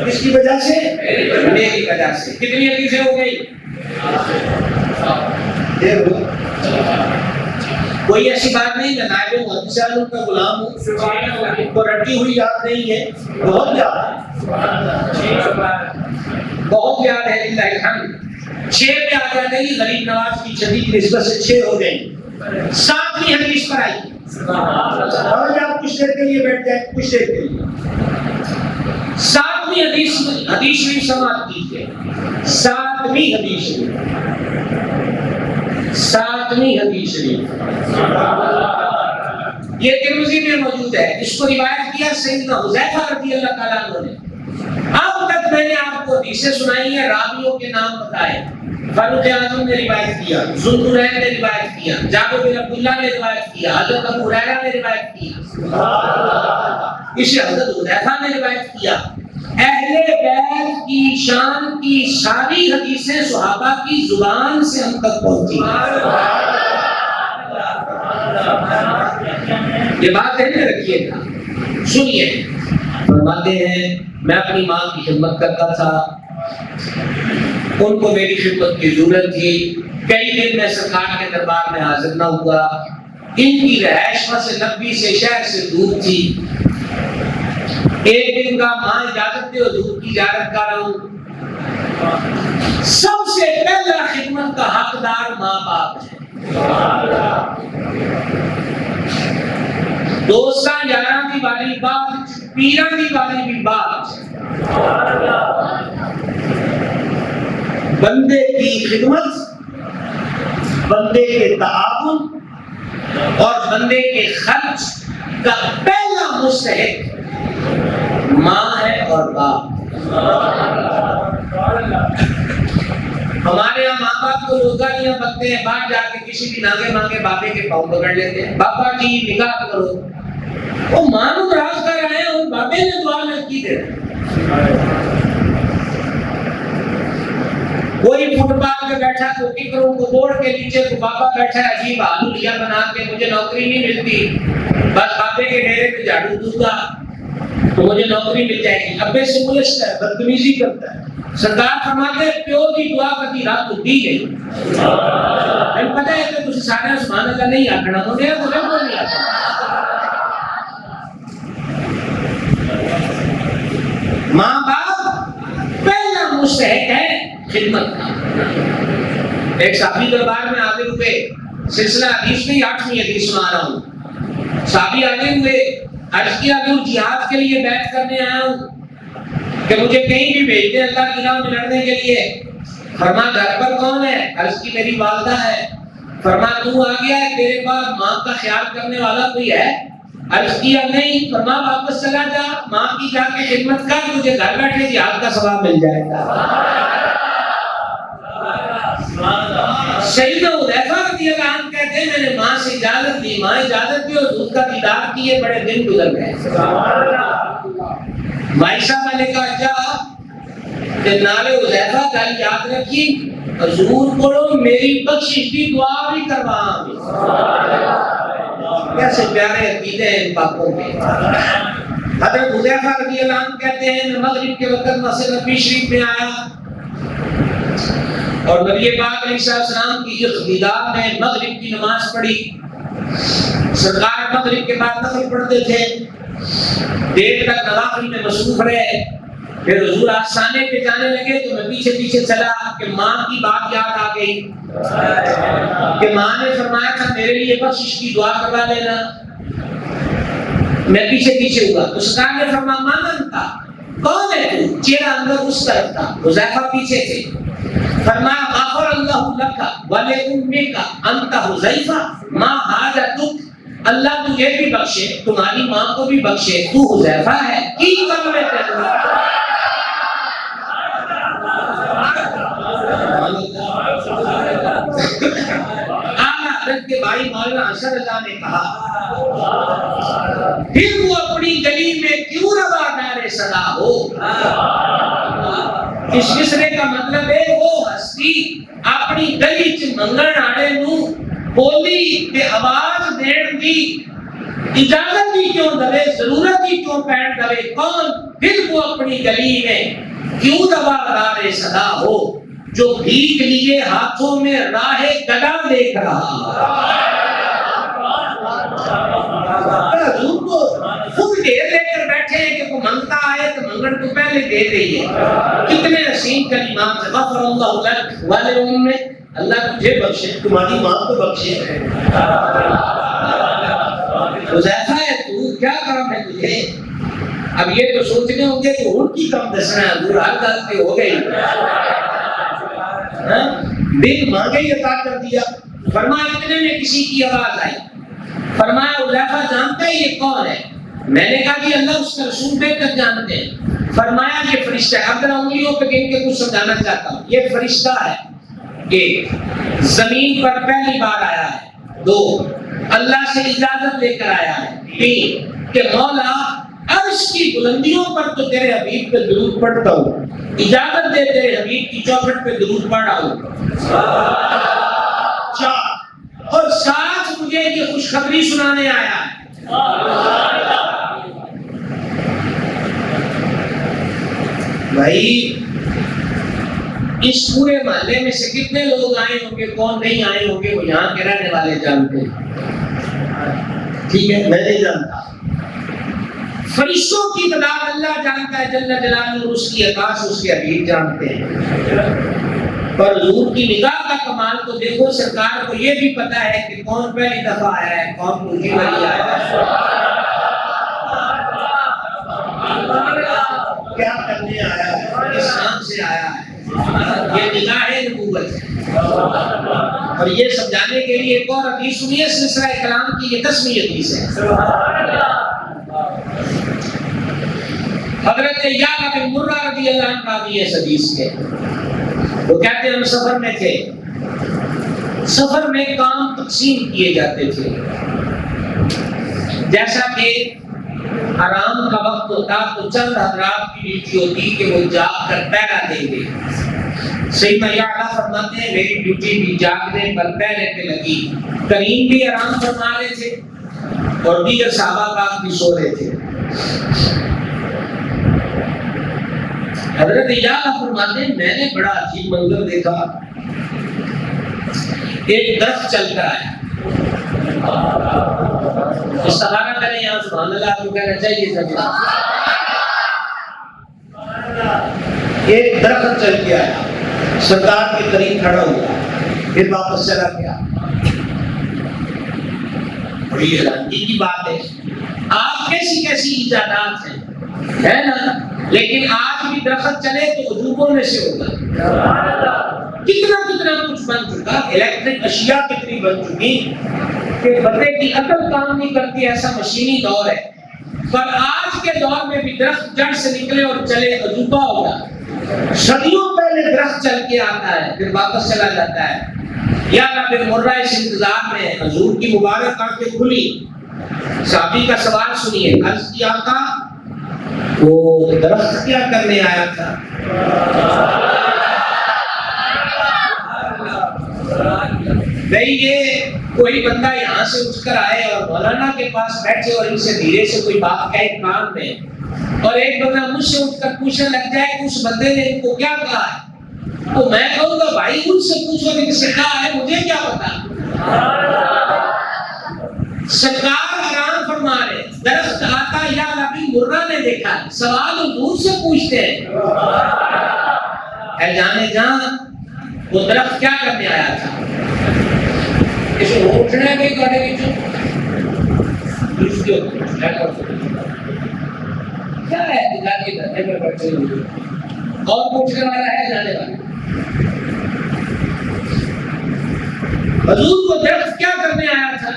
کس کی وجہ سے؟ میری وجہ سے۔ کتنی حدیثیں ہو گئی؟ کوئی ایسی بات نہیں، میں نائب محدث عالم کا غلام ہوں تو رٹی ہوئی یاد نہیں ہے، بہت یاد ہے، بہت یاد ہے، للہ الحمد۔ 6 پہ آ جاتے ہی غریب نواز کی چھٹی کی نسبت سے 6 ہو گئی۔ 7ویں حدیث پر آئی، اور آپ کچھ دیر کے لیے بیٹھ جائیں، کچھ دیر کے لیے 7ویں حدیث شریف سماعت کیجیے۔ 7ویں حدیث شریف، 7ویں حدیث شریف یہ ترمذی میں موجود ہے۔ اس کو روایت کیا سیدنا حذیفہ رضی اللہ تعالیٰ عنہ نے۔ اب تک میں نے آپ کو حدیثیں سنائی ہیں، راویوں کے نام بتائے۔ فاروق اعظم نے روایت کیا، ذوالنورین نے روایت کیا، جابر بن عبداللہ نے روایت کیا، حضرت ابو ہریرہ نے روایت کیا، اسے حضرت حذیفہ نے روایت کیا۔ اہل بیت کی شان کی ساری حدیثیں صحابہ کی زبان سے ہم تک پہنچی۔ یہ بات ذہن میں رکھیے گا، سنیے۔ فرماتے ہیں میں اپنی ماں کی خدمت کرتا تھا، ان کو میری خدمت کی ضرورت تھی، کئی دن میں سرکار کے دربار میں حاضر نہ ہوا، ان کی رہائش سے نبی سے شہر سے دور تھی۔ ایک دن کا ماں اجازت دے حضور کی زیارت کر رہا ہوں۔ سب سے پہلا خدمت کا حقدار ماں باپ ہے۔ دوستاں یاراں دی والی بات، پیراں دی والی بھی بات۔ بندے کی خدمت، بندے کے تعاون اور بندے کے خرچ کا پہلا مستحق ماں ہے اور باپ۔ ہمارے یہاں ماں باپ کو روزہ نہیں بکتے ہیں، باہر جا کے کسی بھی ناگے مانگے بابے کے پاؤں پکڑ لیتے ہیں، بابا جی نکاح کرو۔ وہ ماں کو ناراض کر رہے ہیں اور بابے نے دعا میں کی دے رہے۔ کوئی فٹ پاتھ پہ بیٹھا تو ٹکروں کو توڑ کے نیچے کو بابا بیٹھا ہے، عجیب آلولیا بنا کے، مجھے نوکری نہیں ملتی، بس بابے کے ڈیرے پہ جھاڑو دوں گا تو مجھے نوکری مل جائے گی۔ ابے سے ملشتا ہے، بدتمیزی کرتا ہے۔ سرکار فرماتے ہیں پیو کی دعا کبھی رات کو دی گئی۔ ہمیں پتہ ہے کہ تسی سارے سبحان اللہ نہیں آکھنا، تو نہیں آکھنا۔ ماں باپ پہلا مستحق ہے خدمت کا۔ ایک صحابی دربار میں آتے ہوئے، سلسلہ حدیث میں 8ویں حدیث سنا رہا ہوں۔ صحابی آتے ہوئے عرض کیا کہ جہاد کے لیے بیعت کرنے آیا ہوں کہ مجھے کہیں بھی بھیج دیں اللہ کی راہ میں لڑنے کے لیے۔ فرما گھر پر کون ہے؟ عرض کی میری والدہ ہے۔ فرما تو آ گیا ہے، تیرے پاس ماں کا خیال کرنے والا کوئی ہے؟ عرض کیا نہیں۔ فرما واپس چلا جا، ماں کی جا کے خدمت کر، تجھے گھر بیٹھے جہاد کا ثواب مل جائے گا۔ سیدنا حذیفہ رضی اللہ عنہ کہتے ہیں میں نے ماں سے اجازت لی، ماں اجازت دی اور حضور کا دیدار کیے، بڑے دن گزر گئے۔ مائشہ نے کہا جا تے نالے حذیفہ گل یاد رکھی حضور کو میری بخشش کی دعا بھی کرواں. کیسے پیارے عقیدے ہیں ان باتوں کے. حضرت حذیفہ رضی اللہ عنہ کہتے ہیں مغرب کے وقت مسجد نبوی شریف میں آیا اور نبی پاک علیہ السلام کی اقتداء میں مغرب کی نماز پڑھی. سرکار مغرب کے بعد نفل پڑھتے تھے، دیر تک نوافل میں مصروف رہے. پھر حضور آستانے پہ جانے لگے تو میں پیچھے پیچھے چلا کہ ماں کی بات یاد آ گئی کہ ماں نے فرمایا تھا میرے لیے بخشش کی دعا کروا لینا. میں پیچھے پیچھے ہوا تو سرکار نے فرمایا مانن تھا کون ہے تو؟ چہرہ اندر اس طرف تھا، حذیفہ پیچھے تھے. فرمایا غفر اللہ لک ولامک انت حذیفہ ما حاجتک، اللہ تجھے بھی بخشے تمہاری ماں کو بھی بخشے، تو حذیفہ ہے کی کم میں تیرے. حضرت کے بھائی مولانا اشر رضا نے کہا پھر وہ اپنی گلی میں کیوں روادار صدا ہو. اس مصرے کا مطلب ہے وہ ہستی اپنی گلی چ منگن آڑے نو بولی تے آواز دین دی اجازت ہی کیوں دے، ضرورت ہی کیوں پین دے. کون؟ پھر وہ اپنی گلی میں کیوں روادار صدا ہو جو بھیک لیے ہاتھوں میں راہ گدا دیکھ رہا. حضور کو خود ڈھیر لے کر بیٹھے ہیں کہ کوئی منگتا آئے تو منگن کو پہلے دے رہی ہے. کتنے حسین کلمات سے غفر اللہ لک ولامک، اللہ تجھے بخشے تمہاری ماں کو بخشے. حذیفہ ہے تو کیا کرم ہے تجھے. اب یہ تو سوچنے ہوں گے کہ ان کی کم دسنا ہے حضور ہر غلطی ہو گئی بن مانگے ہی عطا کر دیا. فرمایا اتنے میں کسی کی آواز آئی. فرمایا حذیفہ جانتا ہے یہ کون ہے؟ میں نے کہا کہ اللہ اس کا رسول بہتر جانتے ہیں. فرمایا یہ فرشتہ ہے. اب ذرا انگلیوں پہ گن کے کچھ سمجھانا چاہتا ہوں. یہ فرشتہ ہے ایک زمین پر پہلی بار آیا ہے، دو اللہ سے اجازت لے کر آیا ہے، تین کہ مولا عرش کی بلندیوں پر تو تیرے حبیب پہ درود پڑھتا ہوں، اجازت دے تیرے حبیب کی چوکھٹ پہ درود پڑھ رہا ہوں. چار اور ساتھ مجھے یہ خوشخبری سنانے آیا ہے. بھائی اس پورے محلے میں سے کتنے لوگ آئے ہوں گے، کون نہیں آئے ہوں گے، وہ یہاں کے رہنے والے جانتے ہیں. ٹھیک ہے، میں نہیں جانتا. فرشتوں کی تعداد اللہ جانتا ہے جل جلالہ، اس کی عطا اس کے حبیب جانتے ہیں. پر حضور کی نگاہ کا کمال تو دیکھو، سرکار کو یہ بھی پتا ہے کہ کون پہلی دفعہ آیا ہے، کون دوسری بار آیا ہے، کیا کرنے آیا ہے، کس نام سے آیا ہے. یہ نگاہ نبوت ہے. اور یہ سمجھانے کے لیے ایک اور حدیث سنیے سلسلہ کلام کی، یہ 10ویں حدیث ہے. حضرت یعلا بن مرہ رضی اللہ عنہ کا بھی اس حدیث کے، وہ کہتے ہیں ہم سفر میں تھے، سفر میں کام تقسیم کیے جاتے تھے. جیسا کہ آرام کا وقت ہوتا تو چند حضرات کی ڈیوٹی ہوتی کہ وہ جاگ کر پہرا دیں گے. سیدنا یعلا فرماتے ہیں میری ڈیوٹی بھی جاگنے پر پہرے پہ لگی. کریم بھی آرام فرما رہے تھے اور دیگر صحابہ پاک بھی سو رہے تھے. حضرت یعلا فرماتے ہیں میں نے بڑا عجیب منظر دیکھا. ایک درخت چل کر آیا، استخارہ کریں یہاں سبحان اللہ کو کہنا چاہیے سب. ایک درخت چل کے آیا، سرکار کے قریب کھڑا ہوا، پھر واپس چلا گیا. بڑی حیرانی کی بات ہے. آپ کیسی کیسی ایجادات ہیں، ہے نا؟ لیکن آج بھی درخت چلے تو عجوبوں میں سے ہوگا. کتنا کتنا کچھ بن چکا، الیکٹرک اشیاء کتنی بن چکی کہ بندے کی عقل کام نہیں کرتی، ایسا مشینی دور ہے. پر آج کے دور میں بھی درخت جڑ سے نکلے اور چلے عجوبہ ہوگا. صدیوں پہلے درخت چل کے آتا ہے پھر واپس چلا جاتا ہے. یعلا بن مرہ اس انتظار میں حضور کی مبارک آنکھیں کھلی. صحابی کا سوال سنیے. عرض کی آقا وہ درخت کیا کرنے آیا تھا؟ نہیں یہ کوئی بندہ یہاں سے اٹھ کر آئے اور مولانا کے پاس بیٹھے اور ان سے دھیرے سے کوئی بات کہے کان میں، اور ایک بندہ مجھ سے اٹھ کر پوچھنے لگ جائے کہ اس بندے نے ان کو کیا کہا ہے، تو میں کہوں گا بھائی ان سے پوچھو کہ کس نے کہا ہے، مجھے کیا پتا۔ سرکار آرام فرما رہے، درخت آتا یا نبی مرہ نے دیکھا، سوال حضور سے پوچھتے ہیں اے جانے جان وہ درخت کیا کرنے آیا تھا؟ اس کو اٹھنے کے گاڑے کی کیا ہے دلالی دھرنے پر بیٹھے ہوئے اور پوچھنے والا ہے جانے والا؟ حضور کو درخت کیا کرنے آیا تھا؟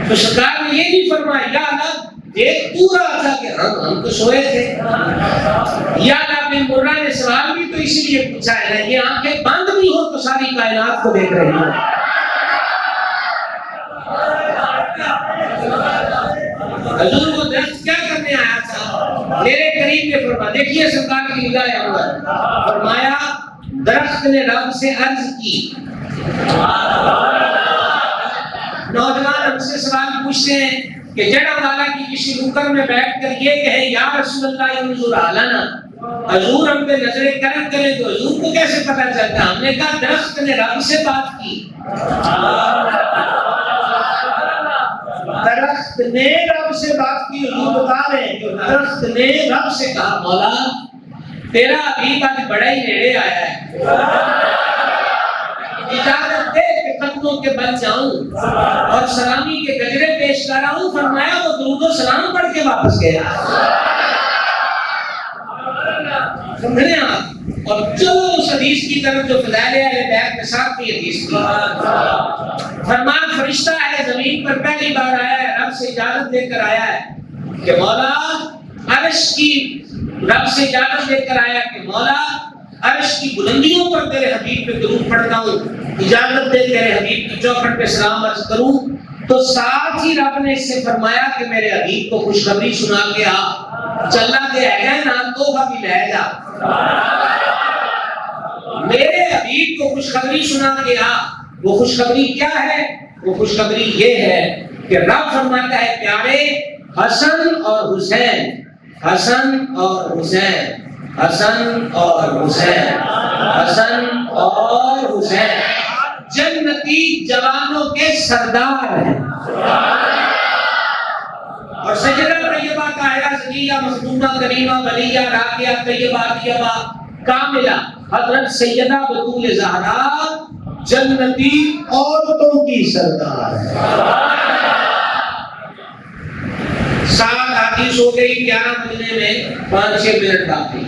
تو سرکار نے یہ نہیں فرمایا یا اللہ دیکھ تو رہا تھا کہ ہم تو سوئے تھے، یا اللہ بن مرہ نے سوال بھی تو اسی لیے پوچھا ہے یہ آنکھیں بند بھی ہو تو ساری کائنات کو دیکھ رہی ہیں۔ حضور کو درخت کیا کرنے آیا تھا؟ میرے قریب میں فرما دیکھیے سرکار کی نگاہ انور فرمایا درخت نے رب سے عرض کی، نوجوان ہم سے سوال پوچھتے ہیں کہ جڑا والا کی کسی نکر میں بیٹھ کر یہ کہے یا رسول اللہ انظر علینا، حضور ہم پہ نظر کرم کرے تو حضور کو کیسے پتہ چلتا؟ ہم نے کہا درخت نے رب سے بات کی، درخت نے رب سے بات کی۔ حضور بتا رہے ہیں کہ درخت نے رب سے کہا مولا تیرا حبیب آج بڑا ہی نیڑے آیا ہے، اجازت دے کہ قدموں کے بل جاؤں اور سلامی کے گجرے پیش کر آؤں۔ فرمایا وہ درود و سلام پڑھ کے واپس گیا۔ سمجھنے آپ اور چلو اس حدیث کی طرف جو فضائل اہل بیت کے ساتھ کی حدیث کی، فرمان فرشتہ ہے زمین پر پہلی بار آیا ہے، رب سے اجازت لے کر آیا ہے کہ مولا عرش کی، رب سے اجازت لے کر آیا کہ مولا عرش کی بلندیوں پر تیرے حبیب پہ درود پڑھتا ہوں، اجازت دے تیرے حبیب کی چوکھٹ پہ سلام عرض کروں۔ تو ساتھ ہی رب نے اس سے فرمایا کہ میرے حبیب کو خوشخبری سنا کے آ، چلا کے ہے نا توبہ بھی لے جا، میرے حبیب کو خوشخبری سنا کے آ۔ وہ خوشخبری کیا ہے؟ وہ خوشخبری یہ ہے کہ رب فرماتا ہے پیارے حسن اور حسین، حسن اور حسین، حسن اور حسین، حسن اور حسین جنتی جوانوں کے سردار ہیں۔ اور سجدہ طیبہ طاہرہ زکیہ مخدومہ کریمہ ولیہ راقیہ طیبہ طیبہ کاملہ حضرت سیدہ بطول زہرا جنتی عورتوں کی سردار ہے۔ 7 حدیث ہو گئی 11 مہینے میں 5-6 منٹ باقی،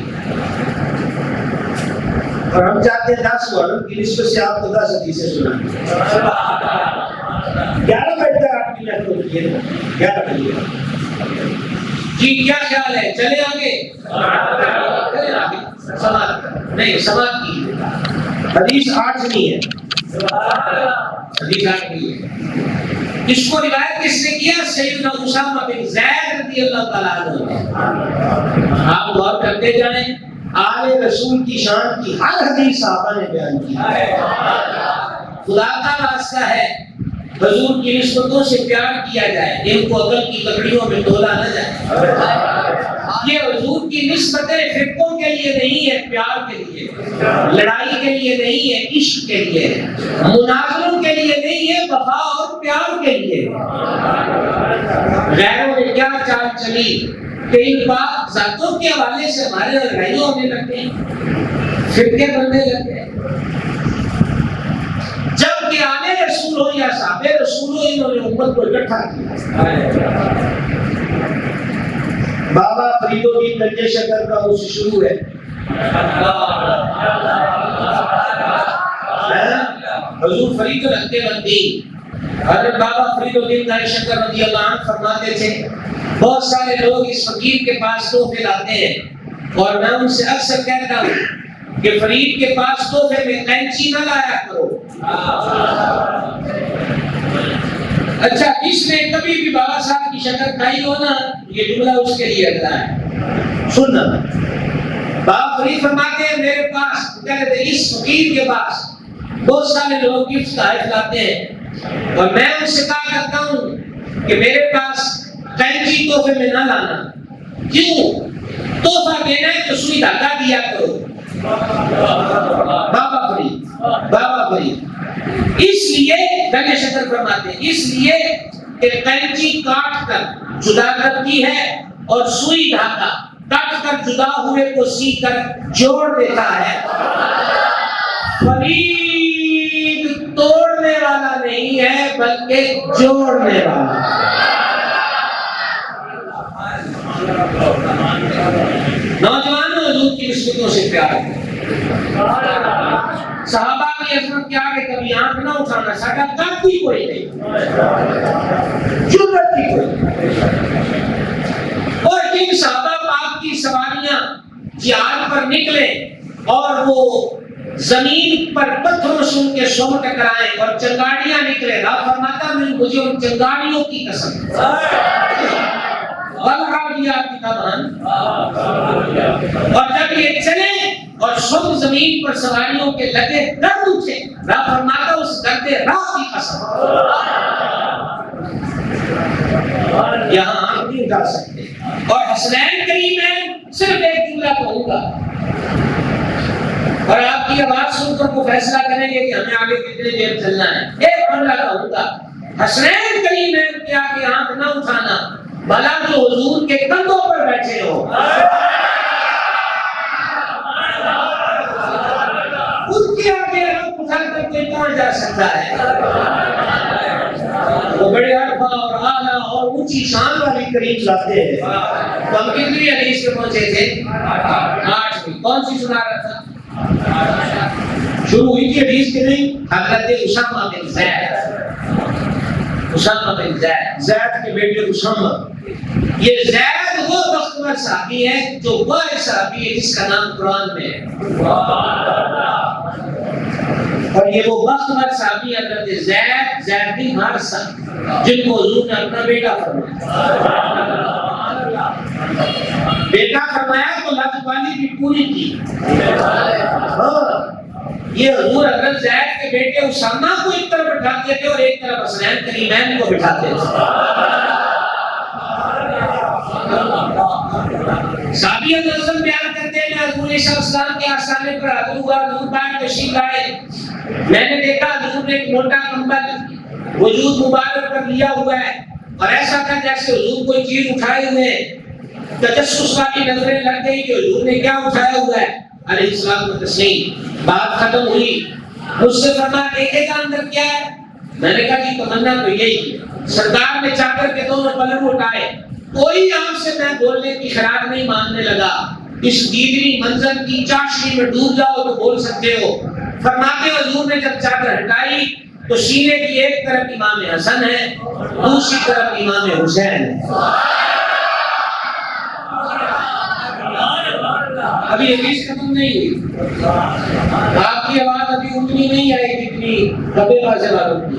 اور ہم چاہتے ہیں 10 ورن کی نسبت سے آپ کو 10 حدیثیں سنائیں۔ 11 بجے تک آپ کی محنت ہوتی ہے، 11 بجے جی کیا خیال ہے؟ چلے آگے؟ چلے آگے سماعت نہیں، سماعت کی حدیث 8 نہیں ہے، حدیث 8 نہیں ہے۔ اس کو روایت کس نے کیا؟ سیدنا اسامہ بن زید رضی اللہ تعالیٰ عنہ۔ آپ غور کرتے جائیں، آل رسول کی شان کی ہر حدیث صحابہ نے بیان کی۔ خدا کا واسطہ ہے حضور کی نسبتوں سے پیار کیا جائے، ان کو عقل کی لکڑیوں میں تولا نہ جائے۔ یہ حضور کی نسبتیں فرقوں کے لیے نہیں ہے، پیار کے لیے، لڑائی کے لیے نہیں ہے، عشق کے لیے، مناظروں کے لیے نہیں ہے، وفا اور پیار کے لیے۔ غیروں نے کیا چال چلی کہ ان بات ذاتوں کے حوالے سے ہمارے لڑائیوں ہونے لگتے ہیں، فرقے بننے لگتے ہیں، جب کہ آنے رسول ہو یا صحاب رسول ہو انہوں نے امت کو اکٹھا کیا۔ بابا فرید الدین گنج شکر کا اس سے شروع ہے، حضور فرید الدین حضرت بابا فرید الدین گنج شکر رضی اللہ عنہ فرماتے تھے بہت سارے لوگ اس فقیر کے پاس تحفے لاتے ہیں، اور میں ان سے اکثر کہتا ہوں کہ فرید کے پاس تحفے میں قینچی نہ لایا کرو۔ اچھا جس نے کبھی بھی بابا صاحب کی شکل کھائی ہو نا، یہ جملہ اس کے لیے اگلا ہے، سننا بابا فرید فرماتے ہیں میرے پاس کہتے ہیں اس فقیر کے پاس بہت سارے لوگ گفٹ تحائف لاتے ہیں اور میں ان سے کہا کرتا ہوں کہ میرے پاس قینچی تحفے میں نہ لانا. کیوں؟ تحفہ دینا ہے تو سوئی دھاگا دیا کرو. بابا فرید اس لیے دنیا شکر فرماتے ہیں اس لیے کہ قینچی کاٹ کر جدا کرتی ہے اور سوئی دھاگا کاٹ کر جدا ہوئے کو سی کر جوڑ دیتا ہے. فرید توڑنے والا نہیں ہے بلکہ جوڑنے والا. نوجوانوں حضور کی نسبتوں سے پیار صحابہ کی عظمت کیا کہ کبھی آنکھ نہ اٹھانا سکا کب بھی کوئی نہیں جرت بھی کوئی نہیں. اور جن صحابہ پاک کی سواریاں جہاد پر نکلے اور وہ زمین پر پتھروں سے ان کے سر ٹکرائیں اور چنگاڑیاں نکلے رب فرماتا ہے مجھے ان چنگاڑیوں کی قسم اور جب یہ چلے اور سب زمین پر سواریوں کے لگے درد اٹھے رب فرماتا اس گردے راہ کی قسم یہاں ہم نہیں جا سکتے. اور حسنین کریم ہے صرف ایک جملہ کہوں گا اور آپ کی آواز سن کر وہ فیصلہ کریں گے کہ ہمیں آگے کتنے دیر چلنا ہے. ایک جملہ کہوں گا حسنین کریم ہے کہ آگے آنکھ نہ اٹھانا بھلا جو حضور کے کندھوں پر بیٹھے ہو ان کے آگے آنکھ اٹھا کر کوئی کہاں جا سکتا ہے. وہ بڑے عرفہ اور اعلیٰ اور اونچی شان والی کریم لاتے ہیں. تو ہم کتنی حدیث پہ پہنچے تھے 8. کون سی سنا رہا تھا شروع ہوئی تھی حدیث کے نہیں حضرت اسامہ بن زید کے بیٹے اسامہ. یہ زید وہ بختور صحابی ہے جو وہ صحابی ہے جس کا نام قرآن میں ہے اور یہ وہ بختور صحابی حضرت زید بن حارثہ جن کو حضور نے اپنا بیٹا فرمایا تو لفظ بھی پوری کی. یہ حضور حضرت زید کے بیٹے اسامہ کو ایک طرف بٹھاتے تھے اور ایک طرف حسنین کریمین کو بٹھاتے تھے. صحابی حضرت بیان کرتے ہیں حضور علیہ السلام کے آستانے پر حاضر ہوا. حضور پاک تشریف لائے. میں نے دیکھا حضور نے ایک موٹا کمبل وجود مبارک پر لیا ہوا ہے اور ایسا تھا جیسے حضور کوئی چیز اٹھائے ہوئے ہیں. تجسس والی نظریں لگ گئی کہ حضور نے کیا اٹھایا ہوا ہے. علیہ السلام کو تسلیم. بات ختم ہوئی. مجھ سے فرمایا دیکھے گا اندر کیا ہے. میں نے کہا کہ تمنا تو یہی. سرکار نے چادر کے دونوں پلنگ اٹھائے. کوئی آپ سے میں بولنے کی خراج نہیں ماننے لگا. اس دیدنی منظر کی چاشنی میں ڈوب جاؤ تو بول سکتے ہو. فرماتے حضور نے جب چادر ہٹائی تو سینے کی ایک طرف امام حسن ہے دوسری طرف امام حسین ہے. ابھی حدیث ختم نہیں ہوئی. آپ کی آواز ابھی اتنی نہیں آئی جتنی کبھی سے معلوم کی.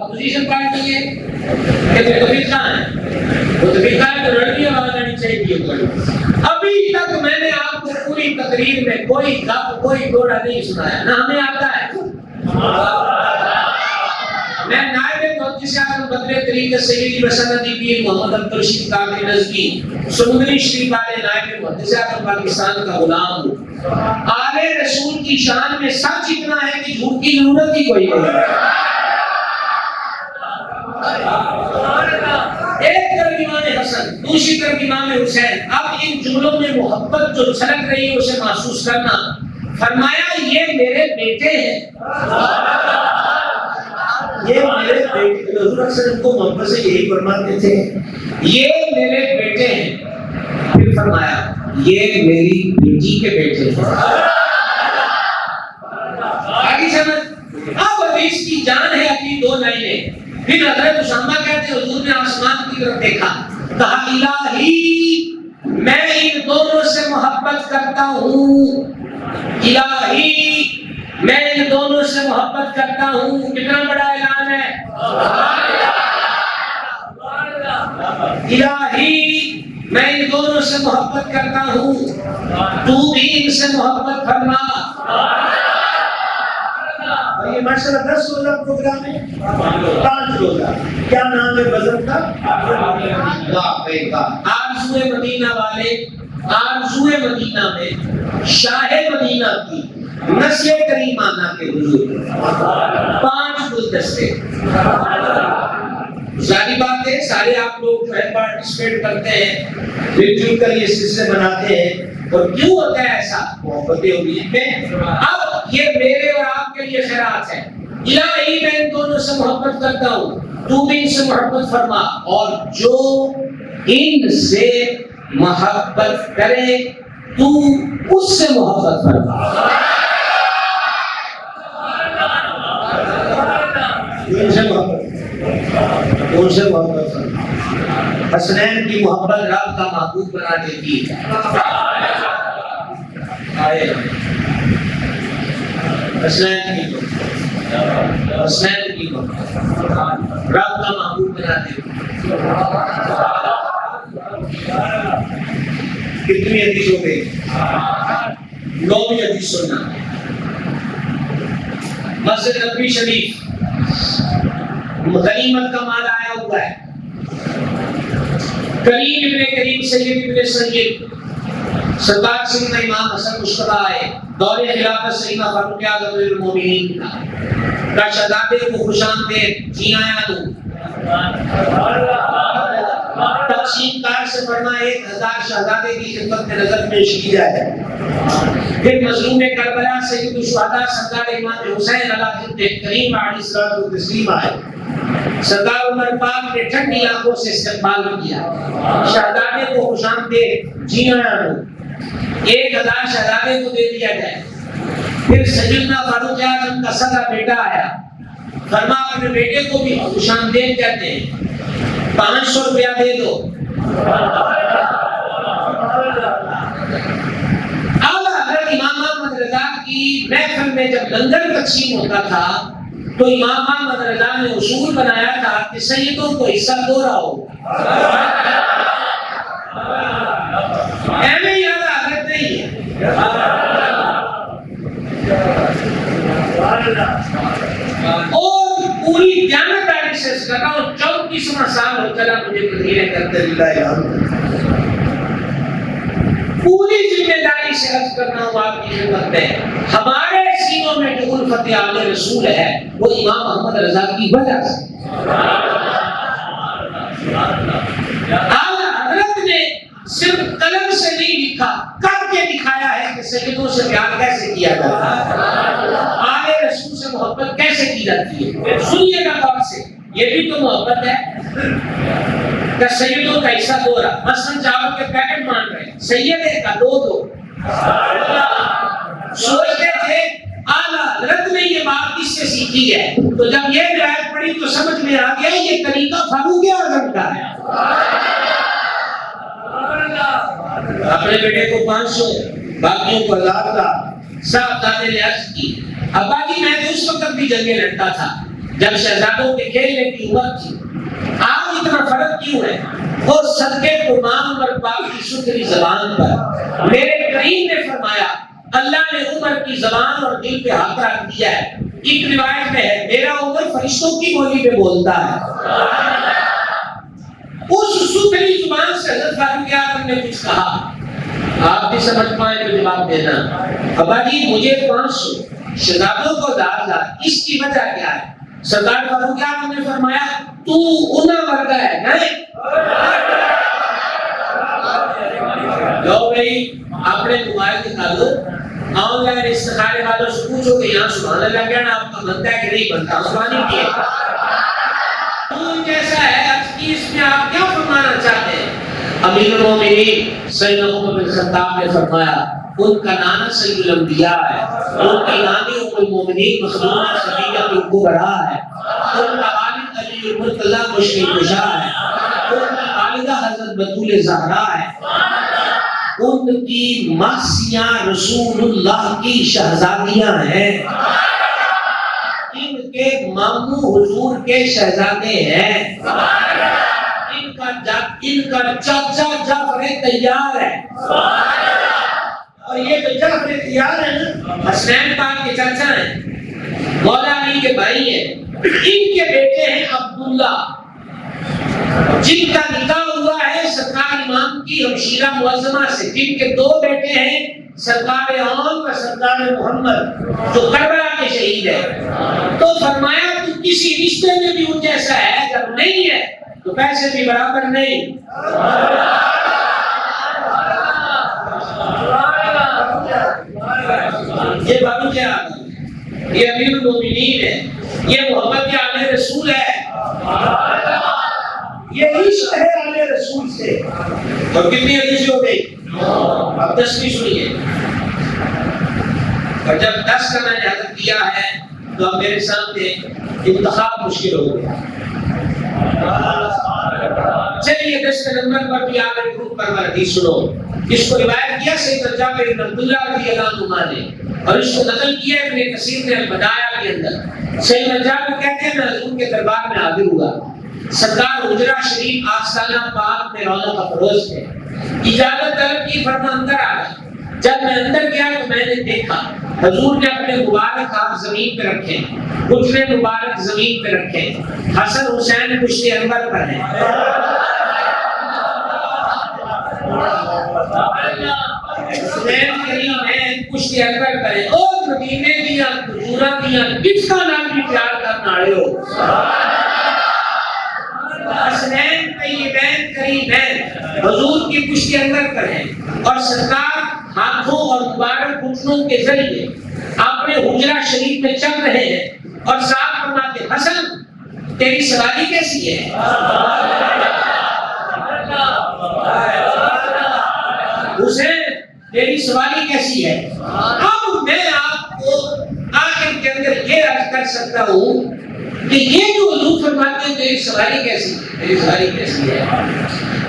اپوزیشن پارٹی ہے کہ توفیق خان ہے. وہ توفیق خان تو لڑکی آواز آنی چاہیے. ابھی تک میں نے آپ کو پوری تقریر میں کوئی گپ کوئی گوڑا نہیں سنایا. نہ ہمیں آتا ہے. میں نائب محدث اعظم بدر طریقہ سیدی وسندی پیر محمد عبدالرشید کامل نظمی سمندری شریف والے نائب محدث اعظم پاکستان کا غلام ہوں. آل رسول کی شان میں سچ اتنا ہے کہ جھوٹ کی ضرورت ہی کوئی نہیں. ایک طرف امام حسن دوسری طرف امام حسین. اب ان جملوں میں محبت جو چھلک رہی ہے اسے محسوس کرنا. فرمایا یہ میرے بیٹے ہیں. یہ میرے بیٹے. حضور اکثر ان کو محبت سے یہی فرماتے تھے یہ میرے بیٹے ہیں. پھر فرمایا یہ میری بیٹی کے بیٹے ہیں. آگے سمجھ. اب حدیث کی جان ہے اپنی 2 لائنیں. پھر حضرت اسامہ کہتے ہیں حضور نے آسمان کی طرف دیکھا کہا الہی میں ان دونوں سے محبت کرتا ہوں. الہی میں ان دونوں سے محبت کرتا ہوں. کتنا بڑا اعلان ہے. الہی میں ان دونوں سے محبت کرتا ہوں، تو بھی ان سے محبت فرما۔ اور یہ ماشاءاللہ 10 روزہ پروگرام ہے، 5 روزہ، کیا نام ہے بزم کا؟ آرزوئے مدینہ والے، آرزوئے مدینہ میں شاہ مدینہ کی نسل کریمانہ کے حضور 5 گلدستے۔ ظاہری بات ہے سارے آپ لوگ جو ہے پارٹیسپیٹ کرتے ہیں، مل جل کر یہ سلسلے بناتے ہیں، اور کیوں ہوتا ہے ایسا؟ محبت امید میں۔ اب یہ میرے اور آپ کے لیے خیرات ہے، الہی میں ان دونوں سے محبت کرتا ہوں، تو بھی ان سے محبت فرما، اور جو ان سے محبت کرے تو اس سے محبت فرما۔ ان سے محبت فرما۔ حسنین کی محبت رب کا محبوب بنا دیتی ہے۔ حسنین کی محبت رب کا محبوب بنا دیتی ہے۔ کتنی حدیث ہو گئی؟ 9ویں حدیث سننا۔ مسجد نبوی شریف غنیمت کا مال آیا ہوا ہے، کریم ابن کریم سید ابن سید سردار سیدنا امام حسن مشتبہ آئے، دور خلافت سیدنا فاروق اعظم امیر المومنین کا شہزادے کو خوش آمدید، جی آیا تو تقسیم کار سے فرما 1000 شہزادے کی خدمت میں نظر پیش کی جائے۔ پھر مظلوم کربلا سید الشہداء سردار امام حسین علیہ کریم علیہ الصلوۃ والتسلیم آئے، سردار عمر پاک نے ٹھنڈی آنکھوں سے استقبال کیا، شہزادے کو خوش آمدید، جی آیا تو 1000 شہزادے کو دے دیا جائے۔ پھر سیدنا فاروق اعظم کا سگا بیٹا آیا، فرما اپنے بیٹے کو بھی خوش آمدید کہتے ہیں، 500 روپیہ دے دو۔ اعلیٰ حضرت امام احمد رضا کی محفل میں جب لنگر تقسیم ہوتا تھا تو امام احمد رضا نے اصول بنایا تھا کہ سیدوں کو حصہ دو رہا ہو، اہمیں یاد حضرت نہیں ہے۔ اور پوری دیانتداری سے اس کا 34واں سال ہو چلا مجھے مدینے کرتے پوری ذمہ داری سے عرض کرنا ہوں آپ کی خدمت میں، ہمارے سینوں میں جو الفت آل رسول ہے وہ امام احمد رضا کی وجہ سے۔ اعلیٰ حضرت نے صرف قلم سے نہیں لکھا، کر کے دکھایا ہے کہ سیدوں سے پیار کیسے کیا جاتا ہے، آل رسول سے محبت کیسے کی جاتی ہے۔ سنیے گا غور سے، یہ بھی تو محبت ہے کہ سیدوں کا حصہ دو رہا، مثلا چاول کے پیکٹ مان رہے، سید کا دو۔ سوچتے تھے اعلیٰ حضرت نے یہ بات کس سے سیکھی ہے، تو جب یہ روایت پڑھی تو سمجھ میں آ گیا یہ طریقہ فاروق اعظم کا ہے۔ اپنے بیٹے کو 500 باقیوں کو 1000 کا۔ صاحبزادے نے عرض کی، ابا جی میں تو اس وقت بھی جنگیں لڑتا تھا جب شہزادوں کے کھیلنے کی عمر تھی، آج اتنا فرق کیوں ہے؟ اور صدقے قربان عمر پاک کی ستھری زبان پر میرے کریم نے فرمایا اللہ نے عمر کی زبان اور دل پہ ہاتھ رکھ دیا ہے۔ ایک روایت میں ہے میرا عمر فرشتوں کی بولی پہ بولتا ہے۔ اس ستھری زبان سے حضرت فاروق اعظم نے کچھ کہا، آپ بھی سمجھ پائیں تو جواب دینا، ابا جی مجھے 500 شہزادوں کو 1000، اس کی وجہ کیا ہے؟ سردار فاروق اعظم نے فرمایا تو انہاں ورگا ہے نہیں۔ لو بھائی اپنے موبائل نکالو، آن لائن استخارے والوں سے پوچھو کہ یہاں سبحان اللہ کہنا آپ کا بنتا ہے کہ نہیں بنتا، سبحانی کی جیسا ہے اس میں آپ کیا فرمانا چاہتے ہیں؟ امیر المومنین سیدنا عمر بن خطاب نے فرمایا ان کا نانا سید الانبیاء ہے، ان کی نانی ام المومنین مخدومہ صدیقہ الکبریٰ ہے، ان کا والد علی المرتضی مشکل کشا ہے، ان کی والدہ حضرت بتول زہرا ہے، ان کی ماسیاں رسول اللہ کی شہزادیاں ہیں، ان کے ماموں حضور کے شہزادے ہیں، ان کا ان کا چاچا جعفر طیار ہے، اور یہ جو جعفر طیار ہے نا حسنین پاک کے چاچا ہیں، مولا علی کے بھائی ہیں، ان کے بیٹے ہیں عبداللہ جن کا نکاح ہوا ہے سرکار امام کی ہمشیرہ معظمہ سے، جن کے دو بیٹے ہیں سرکار عام و سرکار محمد جو کربلا کے شہید ہے۔ تو فرمایا تو کسی رشتے میں بھی ان جیسا ہے، جب نہیں ہے تو پیسے بھی برابر نہیں۔ یہ بابو کیا یہ امیر المومنین ہے، یہ محمد کے آل رسول ہے، یہ عشق ہے آل رسول سے۔ اور کتنی حدیث ہو گئی؟ اب 10 سنیے۔ اور جب 10 کا میں نے حضرت کیا ہے تو اب میرے سامنے انتخاب مشکل ہو گیا۔ چلیے 10 نمبر پر بھی آپ ایک گروپ پر حدیث سنو۔ اس کو روایت کیا سیدنا جابر بن عبداللہ رضی اللہ عنہ نے، اور اس کو نقل کیا ابن کثیر نے البدایہ کے اندر۔ سیدنا جابر کہتے ہیں میں حضور کے دربار میں حاضر ہوا، سرکار حجرہ شریف آستانہ پاک میں رونق افروز تھے، اجازت طلب کی، فرما اندر آ گئے۔ جب میں اندر گیا تو میں نے دیکھا حضور نے اپنے مبارک ہاتھ زمین پہ رکھے، گھٹنے مبارک زمین پہ رکھے، حسن حسین پشت انور پر ہیں، حسین کریم ہیں پشت انور پر ہیں، اور مدینے دیا کھجورا دیا کس کا نام بھی پیار کرنا آئے ہو، حسنین طیبین کریمین حضور کی پشت انور پر ہیں، اور سرکار ہاتھوں اور مبارک گھٹنوں کے ذریعے اپنے حجرہ شریف میں چل رہے ہیں، اور ساتھ فرماتے حسن تیری سواری کیسی ہے، حسین تیری سواری کیسی ہے۔ اب میں آپ کو آخر کے اندر یہ عرض کر سکتا ہوں کہ یہ جو حضور فرماتے ہیں تیری سواری کیسی ہے، تیری سواری کیسی ہے،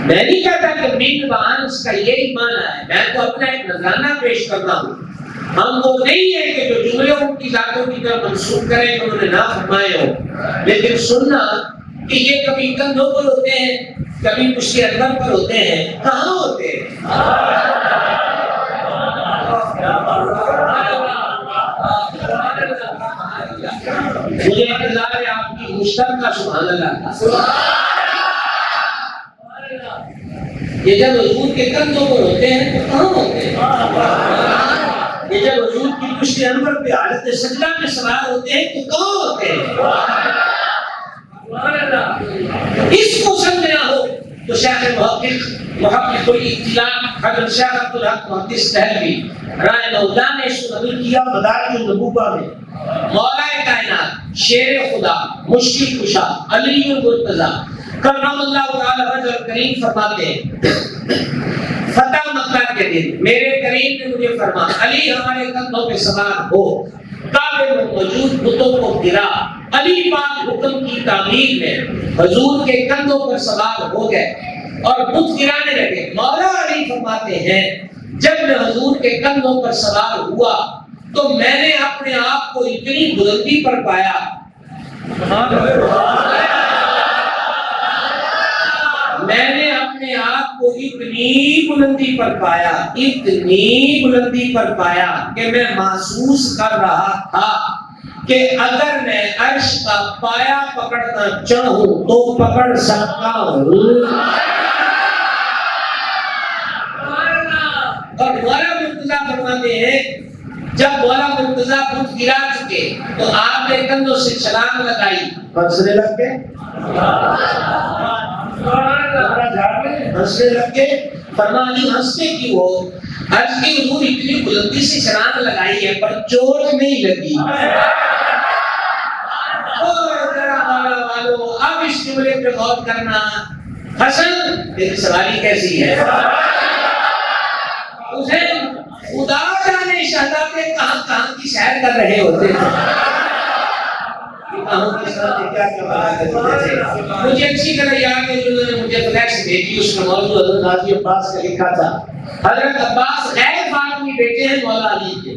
میں نہیں کہتا کہ مین بہان اس کا یہی معنی ہے، میں تو اپنا ایک نذرانہ پیش کرتا ہوں۔ ہم وہ نہیں ہے کہ جو جملے ان کی ذاتوں کی طرف منسوب کریں کہ انہوں نے نہ فرمائے ہو، لیکن سننا کہ یہ کبھی کندھوں پر ہوتے ہیں، کبھی پشت انور پر ہوتے ہیں، کہاں ہوتے ہیں؟ مجھے انتظار ہے آپ کی مشترکہ سبحان اللہ۔ یہ جب حضور کے کندھوں پر ہوتے ہیں تو کہاں ہوتے ہیں؟ یہ جب حضور کی پشت انور پہ حالت سجدہ میں سوار ہوتے ہیں تو کہاں ہوتے ہیں؟ اس کو سمجھنا ہو تو شیخ محقق الاطلاق حضرت شیخ عبدالحق محدث دہلوی رائے اللہ نے اس کو نقل کیا مدارج النبوہ میں۔ مولا کائنات شیر خدا مشکل کشا علی المرتضی کرم اللہ تعالی وجہ کریم فرماتے ہیں فتح مکہ کے دن میرے کریم نے مجھے فرما علی ہمارے کندھوں پہ سوار ہو، کعبے میں موجود بتوں کو گرا، علی پاک حکم کی تعمیل میں حضور کے کندھوں پر سوار ہو گئے اور بت گرانے لگے۔ مولا علی فرماتے ہیں جب میں حضور کے کندھوں پر سوار ہوا تو میں نے اپنے آپ کو اتنی بلندی پر پایا، میں نے اپنے آپ کو اتنی بلندی پر پایا، اتنی بلندی پر پایا کہ میں محسوس کر رہا تھا کہ اگر میں عرش کا پایا پکڑنا چاہوں تو پکڑ سکتا ہوں۔ اور مولا مرتضیٰ فرماتے ہیں جب مولا مرتضیٰ بت گرا چکے تو آپ نے کندھوں سے چھلانگ لگائی، ہنسنے لگ گئے، ہنسنے لگ گئے۔ فرمانی ہنستے کیوں ہو؟ عرض کی حضور اتنی بلندی سے چھلانگ لگائی ہے پر چوٹ نہیں لگی۔ اب اس جملے پہ غور کرنا، حسن تیری سواری کیسی ہے؟ حسین خدا جانے شہزادے کہاں کہاں کی سیر کر رہے ہوتے تھے، مجھے اچھی طرح یاد ہے جنہوں نے مجھے فلیکس بھیجی، اس کا موضوع حضرت غازی عباس کا لکھا تھا۔ حضرت عباس غیر فاطمی بیٹے ہیں مولا علی کے،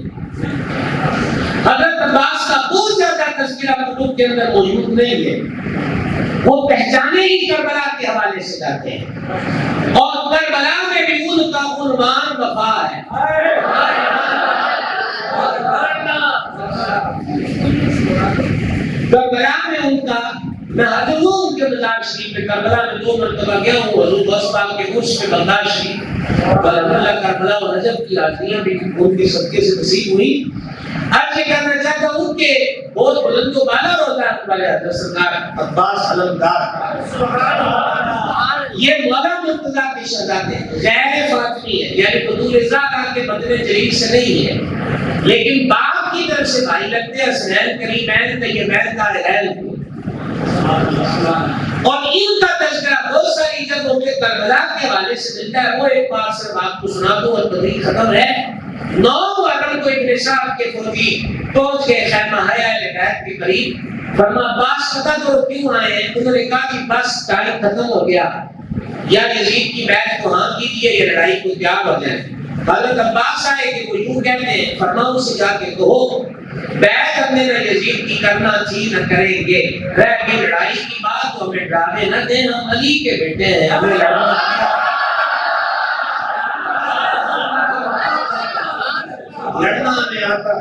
حضرت عباس کا بہت زیادہ تذکرہ کتب کے اندر موجود نہیں ہے، وہ پہچانے ہی کربلا کے حوالے سے جاتے ہیں، اور کربلا میں بھی ان کا عنوان وفا ہے۔ کربلا میں ان کا، میں حضور کے مزار شریف میں کربلا میں 2 مرتبہ گیا ہوں، حضور غوث پاک کے عرش میں بغداد شریف، اللہ کربلا و نجف کی آرزیاں بھی ان کے صدقے سے نصیب ہوئی۔ آج یہ کہنا چاہتا ہوں کہ بہت بلند و بالا روزات والے حضرت سرکار عباس علمدار، یہ مولا مرتضیٰ کے شہزادے غیر فاطمی ہے، یعنی بدور ذات کے بدلے جلیل سے نہیں ہے، لیکن باپ کی طرف سے بھائی لگتے ہیں، حسنین کریمین طیبین کا اہل، اور ان کا تذکرہ بہت ساری جگہوں پہ کربلا کے حوالے سے ملتا ہے۔ وہ ایک بار صرف آپ کو سنا دوں اور تقریر ختم ہے۔ 9 محرم کو ابن صاحب کے فوجی پہنچ گئے خیمہ حیا الہیت کے قریب، فرما عباس پتہ کرو کیوں آئے ہیں؟ انہوں نے کہا کہ بس ٹائم ختم ہو گیا، یا یزید کی بیعت کو ہاں کیجیے یا لڑائی کو تیار ہو جائے۔ حضرت عباس آئے کہ وہ یوں کہتے ہیں، فرما اسے جا کے کہو بیعت ہم نے نہ یزید کی کرنا تھی نہ کریں گے، رہ گئی لڑائی کی بات تو ہمیں ڈرامے نہ دیں، ہم علی کے بیٹے ہیں، ہمیں لڑنا ہمیں آتا،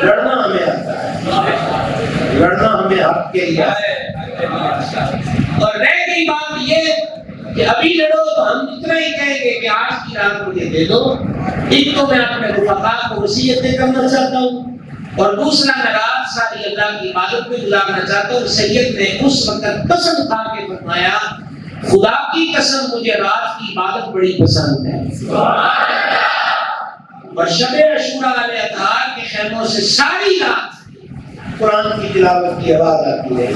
لڑنا ہمیں آتا، لڑنا ہمیں حق کے لیے ہے۔ اور رہ گئی بات یہ کہ ابھی لڑو تو ہم اتنا ہی کہیں گے کہ آج کی رات مجھے دے دو۔ ایک تو میں اپنے رفقا کو وصیتیں کرنا چاہتا ہوں، اور دوسرا میں رات ساری اللہ کی عبادت میں گزارنا چاہتا ہوں۔ سید نے اس وقت قسم کھا کے فرمایا، خدا کی قسم مجھے رات کی عبادت بڑی پسند ہے۔ اور شب عاشوراء والے اتحاد کے خیموں سے ساری رات قرآن کی تلاوت کی آواز آتی ہے۔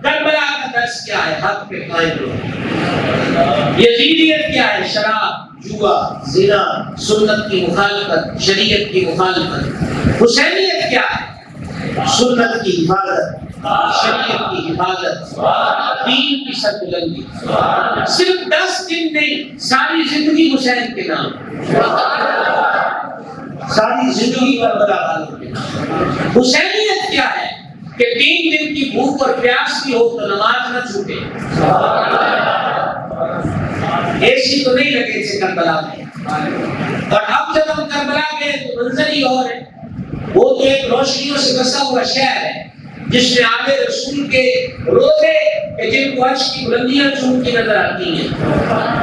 کربلا کا درس کیا ہے؟ حق پہ قائم رہو۔ یزیدیت کیا ہے؟ شراب، جوا، زنا، سنت کی مخالفت، شریعت کی مخالفت۔ حسینیت کیا ہے؟ سنت کی حفاظت، شریعت کی حفاظت، دین کی سربلندی۔ صرف 10 دن نہیں، ساری زندگی حسین کے نام، ساری زندگی کربلا والوں کے نام۔ حسینیت کیا ہے؟ کہ 3 دن کی بھوک اور پیاس بھی ہو تو نماز نہ چھوٹے۔ ایسی تو نہیں لگے تھے کربلا میں، اور اب جب ہم کربلا گئے تو منظر ہی اور ہے۔ وہ تو ایک روشنیوں سے بسا ہوا شہر ہے جس میں آل رسول کے روزے کہ جن کو عرش کی بلندیاں چونکی نظر آتی ہیں،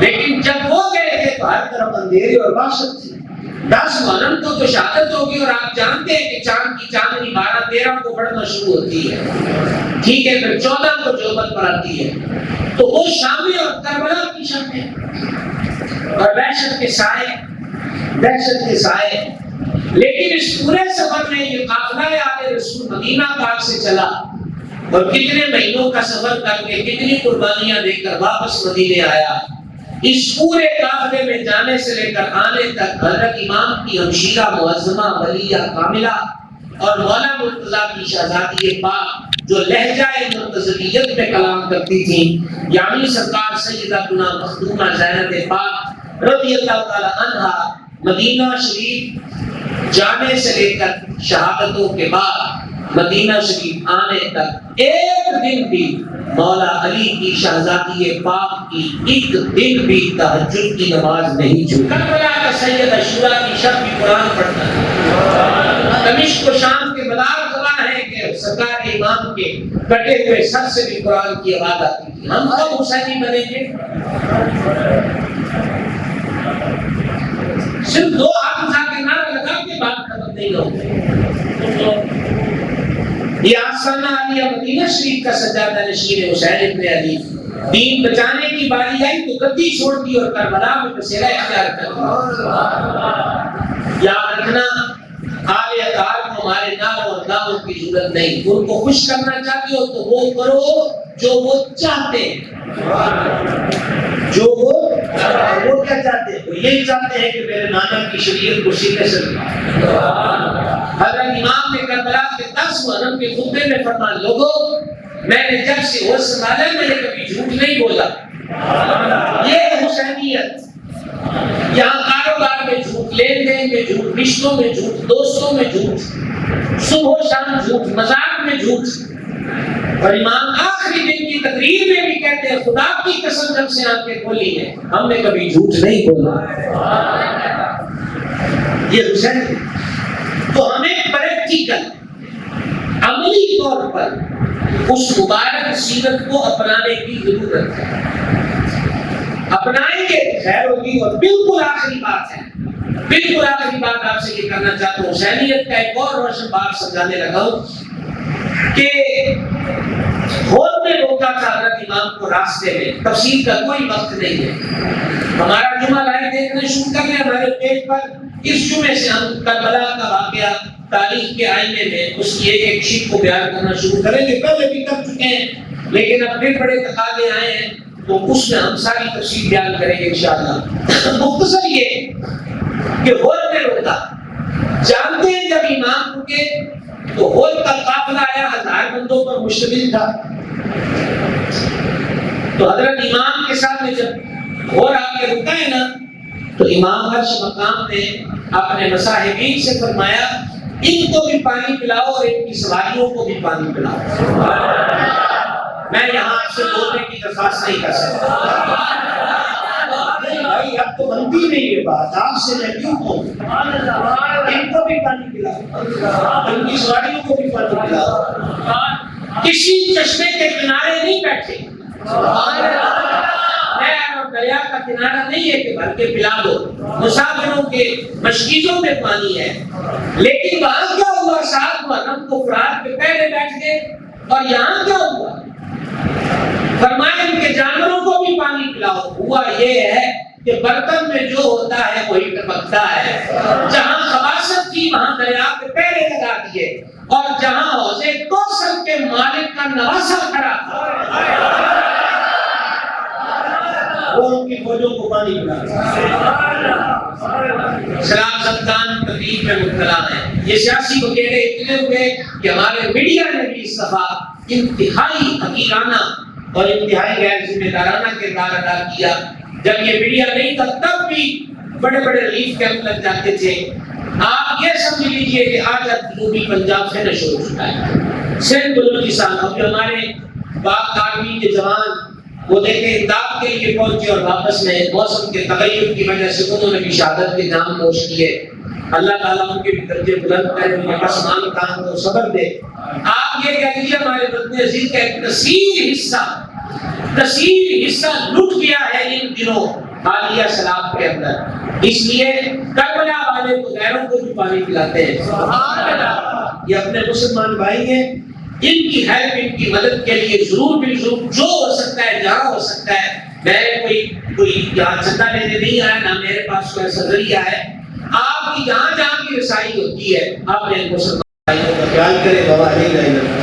لیکن جب وہ گئے تھے تو ہر طرف اندھیرے اور وحشت تھی۔ 10 محرم کو تو شہادت ہوگی، اور آپ جانتے ہیں کہ چاند کی چاندنی 12-13 کو بڑھنا شروع ہوتی ہے، ٹھیک ہے، پھر 14 کو جوبت پر آتی ہے۔ تو وہ شامیں اور کربلا کی شامیں اور وحشت کے سائے، دہشت کے سائے۔ لیکن اس پورے سفر میں یہ قافلہ آل رسول مدینہ پاک سے چلا، اور کتنے مہینوں کا سفر کر کے کتنی قربانیاں دے کر واپس مدینے آیا۔ اس پورے قافلے میں جانے سے لے کر آنے تک حضرت امام کی ہمشیرہ معظمہ ولیہ کاملہ اور مولا مرتضیٰ کی شہزادی پاک جو لہجہ مرتضویت میں کلام کرتی تھیں، یعنی سرکار سیدتنا مخدومہ زینب پاک رضی اللہ تعالی عنہا، مدینہ شریف جانے سے لے کر شہادتوں کے بعد مدینہ شریف آنے تک ایک دن بھی مولا علی کی شہزادی پاک کی ایک دن بھی تہجد کی نماز نہیں چھوٹی۔ کربلا کا سید عاشوراء کی شب بھی قرآن پڑھتا ہے۔ دمشق و شام کے مدار گواہ ہیں کہ سرکار امام کے کٹے ہوئے سر سے بھی قرآن کی آواز آتی تھی۔ ہم کب حسینی بنیں گے؟ صرف 2 ہاتھ اٹھا کے نعرہ لگا کے بات ختم نہیں ہوگی۔ یہ آسانہ علیہ مدینہ شریف کا سجادہ نشین حسین ابن علی، دین بچانے کی باری آئی تو گدی چھوڑ دی اور کربلا میں بسیرہ اختیار کر دیا۔ یاد رکھنا، آل اطہار کو ہمارے نام اور دعوت کی ضرورت نہیں، ان کو خوش کرنا چاہتے ہو تو وہ کرو جو وہ چاہتے ہیں، جو وہ کیا چاہتے ہیں، وہ یہی چاہتے ہیں کہ میرے نانا کی شریعت کو سیدھے سے حضرت امام نے کربلا کے 10 محرم کے خطبے میں فرمایا، لوگوں میں نے جب سے ہوش سنبھالا میں نے کبھی جھوٹ نہیں بولا۔ یہ حسینیت، یہاں کاروبار میں جھوٹ، لین دین میں جھوٹ جھوٹ، رشتوں میں جھوٹ، دوستوں میں جھوٹ، صبح و شام جھوٹ، مذاق میں جھوٹ. اور امام آخری دن کی تقریر میں بھی کہتے ہیں خدا کی قسم جب سے آنکھیں کھولی ہیں ہم نے کبھی جھوٹ نہیں بولا. یہ حسین تو ہمیں پریکٹیکل عملی طور پر اس مبارک سیرت کو اپنانے کی ضرورت ہے. اپنائیں گے خیر ہوگی. اور بالکل آخری بات ہے، بالکل آخری بات آپ سے یہ کرنا چاہتا ہوں. حسینیت کا ایک اور روشن بات سمجھانے لگا ہوں کہ خود نے روکا تھا حضرت امام کو راستے میں. تفصیل کا کوئی وقت نہیں ہے. ہمارا جمعہ لائیو دیکھنا شروع کر لیں ہمارے پیج پر. اس جمعے سے ہم کربلا کا واقعہ تاریخ کے آئینے میں اس کی ایک ایک شیٹ کو بیان کرنا شروع کریں گے. پہلے بھی کر چکے ہیں لیکن اب پھر بڑے تقاضے آئے ہیں تو اس میں ہم ساری تفصیل بیان کریں گے انشاءاللہ. مختصر یہ کہ خود نے روکا. جانتے ہیں جب امام رکے تو خود کا قافلہ آیا 1000 بندوں پر مشتمل تھا. تو حضرت امام کے ساتھ میں جب غور آ کے رکا ہے نا تو امام عرش مقام نے اپنے مصاحبین سے فرمایا ان کو بھی پانی پلاؤ اور ان کی سواریوں کو بھی پانی پلاؤ. میں یہاں آپ سے بولنے کی درخواست نہیں کر سکتا بھائی، اب تو بنتی نہیں یہ بات. آپ سے میں کیوں کہوں ان کو بھی پانی پلاؤ، ان کی سواریوں کو بھی پانی پلاؤ. کسی چشمے کے کنارے نہیں بیٹھے. دریا کا کنارہ نہیں ہے کہ بھر کے پلا دو. مسافروں کے مشکیزوں میں پانی ہے. لیکن وہاں کیا ہوا؟ 7 محرم کو فرات پہ پہلے بیٹھ گئے. اور یہاں کیا ہوا؟ فرمایا ان کے جانوروں کو بھی پانی پلاؤ. ہوا یہ ہے کہ برتن میں جو ہوتا ہے وہی ٹپکتا ہے. جہاں خباثت تھی وہاں دریا پہ پہلے لگا دیے. اور جہاں حوض کوثر کے مالک کا نواسہ کھڑا تھا وہ ان کی فوجوں کو پانی پلاتا. سلام سلطان تقریب میں مبتلا ہیں. یہ سیاسی وغیرہ اتنے ہوئے کہ ہمارے میڈیا نے بھی اس دفعہ انتہائی حقیرانہ اور انتہائی غیر ذمہ دارانہ کردار ادا کیا. جب یہ میڈیا نہیں تھا تب بھی بڑے بڑے ریلیف کیمپ لگ جاتے تھے. آپ یہ سمجھ لیجئے کہ آج جنوبی پنجاب سے نشو ہو چکا ہے. سندھ بلوچستان اب جو ہمارے پاک آرمی کے جوان وہ دیکھیں امداد کے لیے پہنچے اور واپس میں موسم کے تغیر کی وجہ سے انہوں نے بھی شہادت کے جام نوش کیے. اللہ تعالیٰ ان کے بھی درجے بلند کرے، ان کے آسمان کام کو صبر دے. آپ یہ کہہ دیجیے ہمارے وطن عزیز کا ایک کثیر حصہ لٹ گیا ہے ان دنوں حالیہ سیلاب کے اندر. اس لیے کربلا والے تو غیروں کو بھی پانی پلاتے ہیں. یہ اپنے مسلمان بھائی ہیں، ان کی ہیلپ ان کی مدد کے لیے ضرور جو ہو سکتا ہے جہاں ہو سکتا ہے. میں کوئی یہاں چندہ لینے نہیں آیا، نہ میرے پاس کوئی ایسا ذریعہ ہے. آپ کی جہاں جہاں کی رسائی ہوتی ہے آپ نے مسلمان بھائیوں کا خیال کریں.